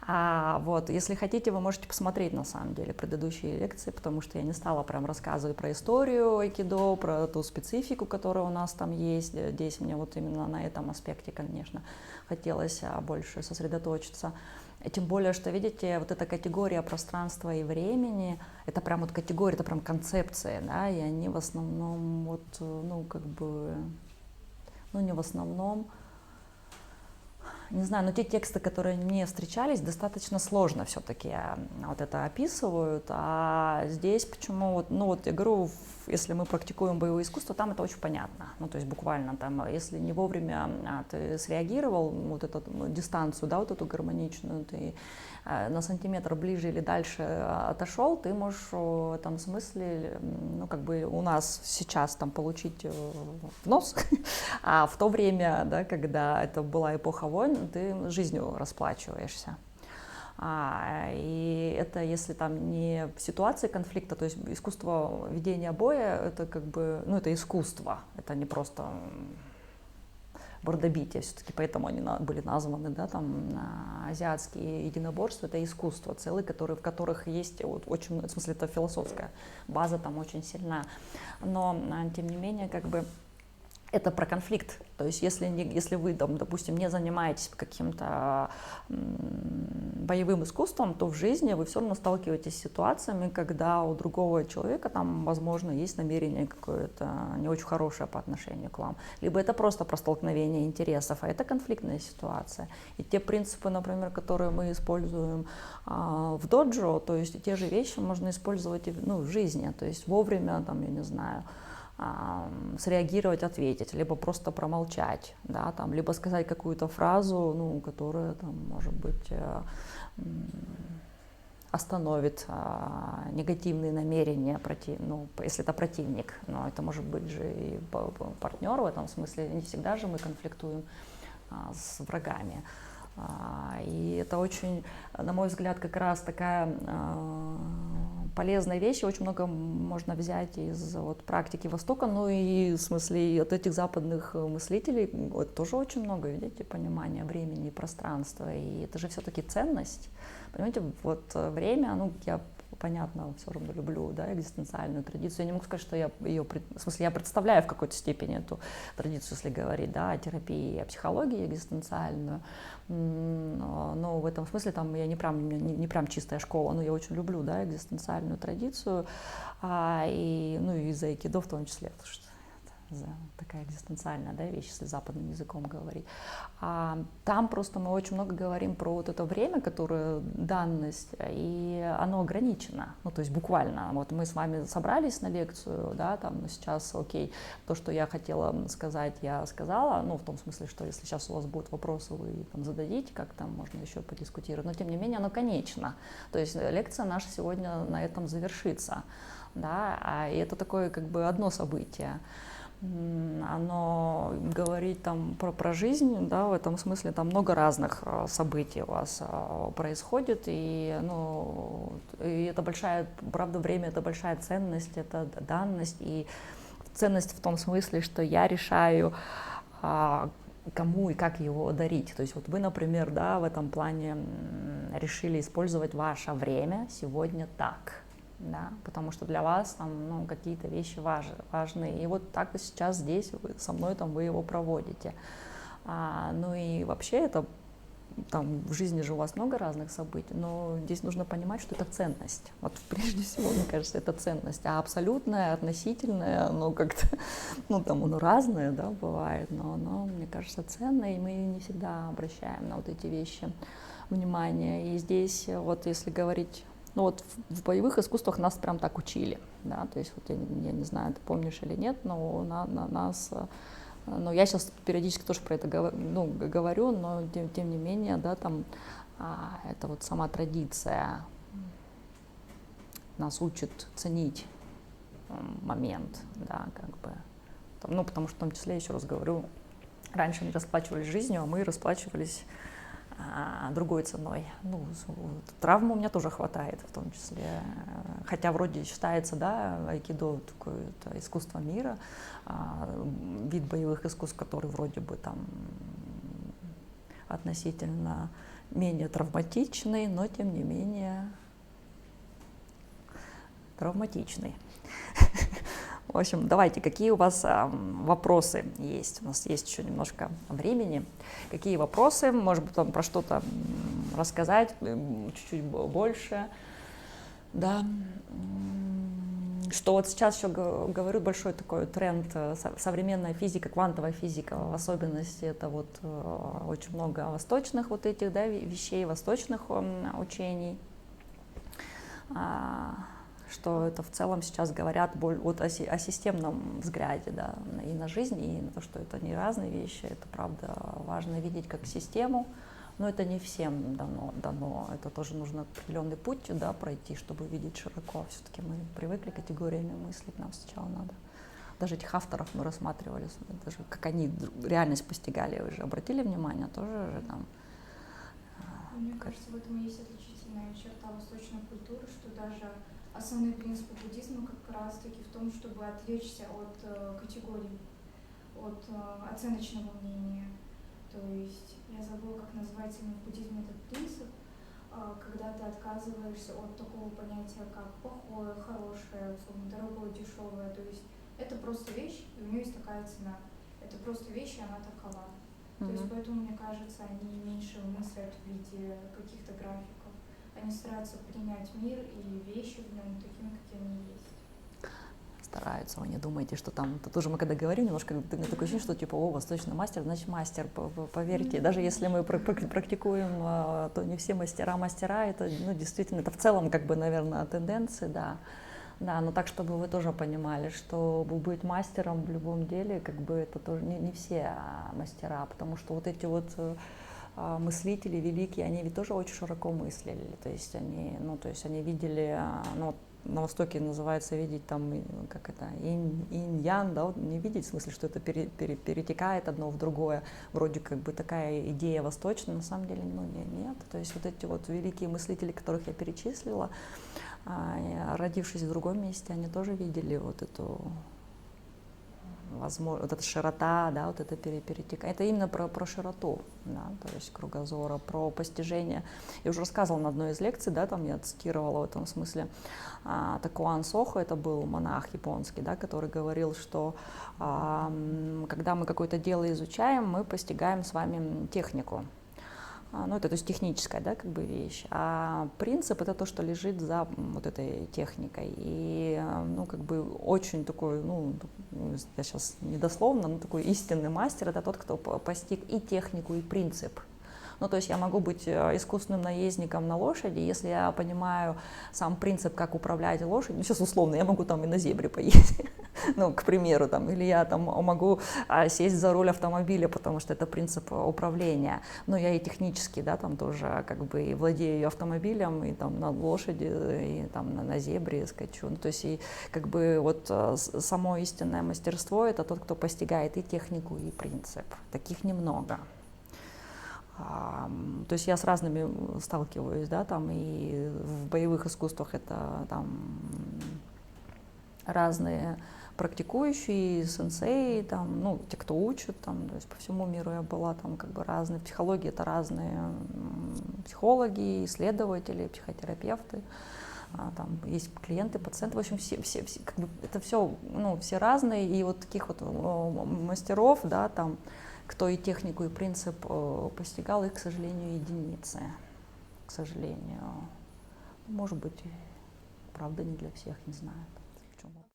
Вот, если хотите, вы можете посмотреть, на самом деле, предыдущие лекции, потому что я не стала прям рассказывать про историю айкидо, про ту специфику, которая у нас там есть. Здесь мне вот именно на этом аспекте, конечно, хотелось больше сосредоточиться. Тем более, что, видите, вот эта категория пространства и времени, это прям вот категория, это прям концепция, да, и они в основном вот, ну, как бы, ну, не в основном, не знаю, но те тексты, которые мне встречались, достаточно сложно все-таки вот это описывают, а здесь почему, вот, ну вот я говорю, если мы практикуем боевое искусство, там это очень понятно, ну то есть буквально там, если не вовремя ты среагировал, вот эту дистанцию, да, вот эту гармоничную, ты на сантиметр ближе или дальше отошел, ты можешь в этом смысле, ну как бы у нас сейчас там получить в нос, а в то время, да, когда это была эпоха войн, ты жизнью расплачиваешься. И это если там не в ситуации конфликта, то есть искусство ведения боя, это как бы, ну это искусство, это не просто бордобитие, все-таки поэтому они были названы, да, там азиатские единоборства, это искусство целые, в которых есть вот, очень, в смысле, это философская база там очень сильна, но тем не менее как бы это про конфликт. То есть если вы, там, допустим, не занимаетесь каким-то боевым искусством, то в жизни вы все равно сталкиваетесь с ситуациями, когда у другого человека, там, возможно, есть намерение какое-то не очень хорошее по отношению к вам. Либо это просто про столкновение интересов, а это конфликтная ситуация. И те принципы, например, которые мы используем в доджо, то есть те же вещи можно использовать в жизни. То есть вовремя, там, я не знаю, среагировать, ответить, либо просто промолчать, да, там, либо сказать какую-то фразу, которая, там, может быть, остановит негативные намерения, если это противник, но это может быть же и партнер в этом смысле, не всегда же мы конфликтуем с врагами. И это очень, на мой взгляд, как раз такая полезная вещь, очень много можно взять из практики Востока, и в смысле и от этих западных мыслителей тоже очень много, видите, понимания времени и пространства, и это же все-таки ценность, понимаете, время, я понятно, все равно люблю, да, экзистенциальную традицию. Я не могу сказать, что я ее, в смысле, я представляю в какой-то степени эту традицию, если говорить, да, о терапии, о психологии экзистенциальную, но в этом смысле там я не прям чистая школа, но я очень люблю, да, экзистенциальную традицию, и из айкидо в том числе, потому что такая экзистенциальная, да, вещь, если западным языком говорить. Там просто мы очень много говорим про это время, которое данность, и оно ограничено, то есть буквально. Мы с вами собрались на лекцию, да, там сейчас, окей, то, что я хотела сказать, я сказала, в том смысле, что если сейчас у вас будут вопросы, вы там зададите, как там можно еще подискутировать, но тем не менее оно конечно. То есть лекция наша сегодня на этом завершится, да, и это такое как бы одно событие. Оно говорит там про жизнь, да, в этом смысле там много разных событий у вас происходит, и это большая, правда, время — это большая ценность, это данность, и ценность в том смысле, что я решаю, кому и как его дарить. То есть вы, например, да, в этом плане решили использовать ваше время сегодня так. Да, потому что для вас там, какие-то вещи важны. И так и сейчас здесь со мной вы его проводите. И вообще это там в жизни же у вас много разных событий, но здесь нужно понимать, что это ценность. Прежде всего, мне кажется, это ценность. А абсолютное, относительное, оно как-то, оно разное, да, бывает, но оно, мне кажется, ценное, и мы не всегда обращаем на эти вещи внимание. И здесь, если говорить, в боевых искусствах нас прям так учили, да, то есть я не знаю, ты помнишь или нет, но нас, я сейчас периодически тоже про это говорю, но тем не менее, да, там это сама традиция нас учит ценить момент, да, как бы, потому что в том числе, еще раз говорю, раньше они расплачивались жизнью, а мы расплачивались другой ценой. Травм у меня тоже хватает, в том числе, хотя вроде считается, да, айкидо такое искусство мира, вид боевых искусств, который вроде бы там относительно менее травматичный, но тем не менее травматичный. В общем, давайте, какие у вас вопросы есть? У нас есть еще немножко времени. Какие вопросы? Может быть, про что-то рассказать чуть-чуть больше? Да. Что сейчас еще говорю, большой такой тренд, современная физика, квантовая физика, в особенности это очень много восточных этих, да, вещей, восточных учений. Что это в целом сейчас говорят о системном взгляде, да, и на жизнь, и на то, что это не разные вещи, это правда важно видеть как систему, но это не всем дано, это тоже нужно определенный путь, да, пройти, чтобы видеть широко. Все-таки мы привыкли категориями мыслить, нам сначала надо. Даже этих авторов мы рассматривали, даже как они реальность постигали, вы же обратили внимание, тоже же там. Мне кажется, в этом и есть отличительная черта восточной культуры, что даже основные принципы буддизма как раз-таки в том, чтобы отвлечься от категорий, от оценочного мнения. То есть, я забыла, как называется именно в буддизме этот принцип, когда ты отказываешься от такого понятия, как плохое, хорошее, условно, дорогое, дешевое. То есть, это просто вещь, и у нее есть такая цена. это просто вещь, и она такова. То есть поэтому, мне кажется, они меньше мыслят в виде каких-то графиков. Они стараются принять мир и вещи в нем такими, какие они есть. Стараются, вы не думаете, что там, это тоже мы когда говорим, немножко, у меня такое ощущение, что типа, о, восточный мастер, значит мастер, поверьте, даже если мы практикуем, то не все мастера, это, ну, действительно, это в целом, как бы, наверное, тенденции, да. Да, но так, чтобы вы тоже понимали, что быть мастером в любом деле, как бы это тоже не все мастера, потому что вот эти вот мыслители великие, они ведь тоже очень широко мыслили, то есть они видели, ну, на Востоке называется видеть там, как это, инь-ян, да, вот не видеть в смысле, что это перетекает одно в другое, вроде как бы такая идея восточная, на самом деле, ну, нет, то есть вот эти вот великие мыслители, которых я перечислила, родившись в другом месте, они тоже видели вот эту возможность, вот эта широта, да, вот это перетекание. Это именно про широту, да, то есть кругозора, про постижение. Я уже рассказывала на одной из лекций, да, там я цитировала в этом смысле Такуан Сохо, это был монах японский, да, который говорил, что когда мы какое-то дело изучаем, мы постигаем с вами технику. Ну, это, то есть, техническая, да, как бы вещь, а принцип — это то, что лежит за вот этой техникой, и, ну, как бы очень такой, ну, я сейчас недословно, но такой истинный мастер — это тот, кто постиг и технику, и принцип. Ну, то есть я могу быть искусственным наездником на лошади, если я понимаю сам принцип, как управлять лошадью, ну, сейчас условно, я могу там и на зебре поездить, ну, к примеру, там, или я там могу сесть за руль автомобиля, потому что это принцип управления, но я и технически, да, там тоже как бы и владею автомобилем, и там на лошади, и там на зебре скачу, ну, то есть и как бы вот само истинное мастерство — это тот, кто постигает и технику, и принцип, таких немного. То есть я с разными сталкиваюсь, да, там и в боевых искусствах это там разные практикующие, сенсеи, там, ну, те, кто учат, там, то есть по всему миру я была, там, как бы разные, в психологии это разные психологи, исследователи, психотерапевты, там есть клиенты, пациенты, в общем, все как бы, это все, ну, все разные, и вот таких вот мастеров, да, там, кто и технику, и принцип постигал, их, к сожалению, единицы. К сожалению. Может быть, правда, не для всех, не знаю.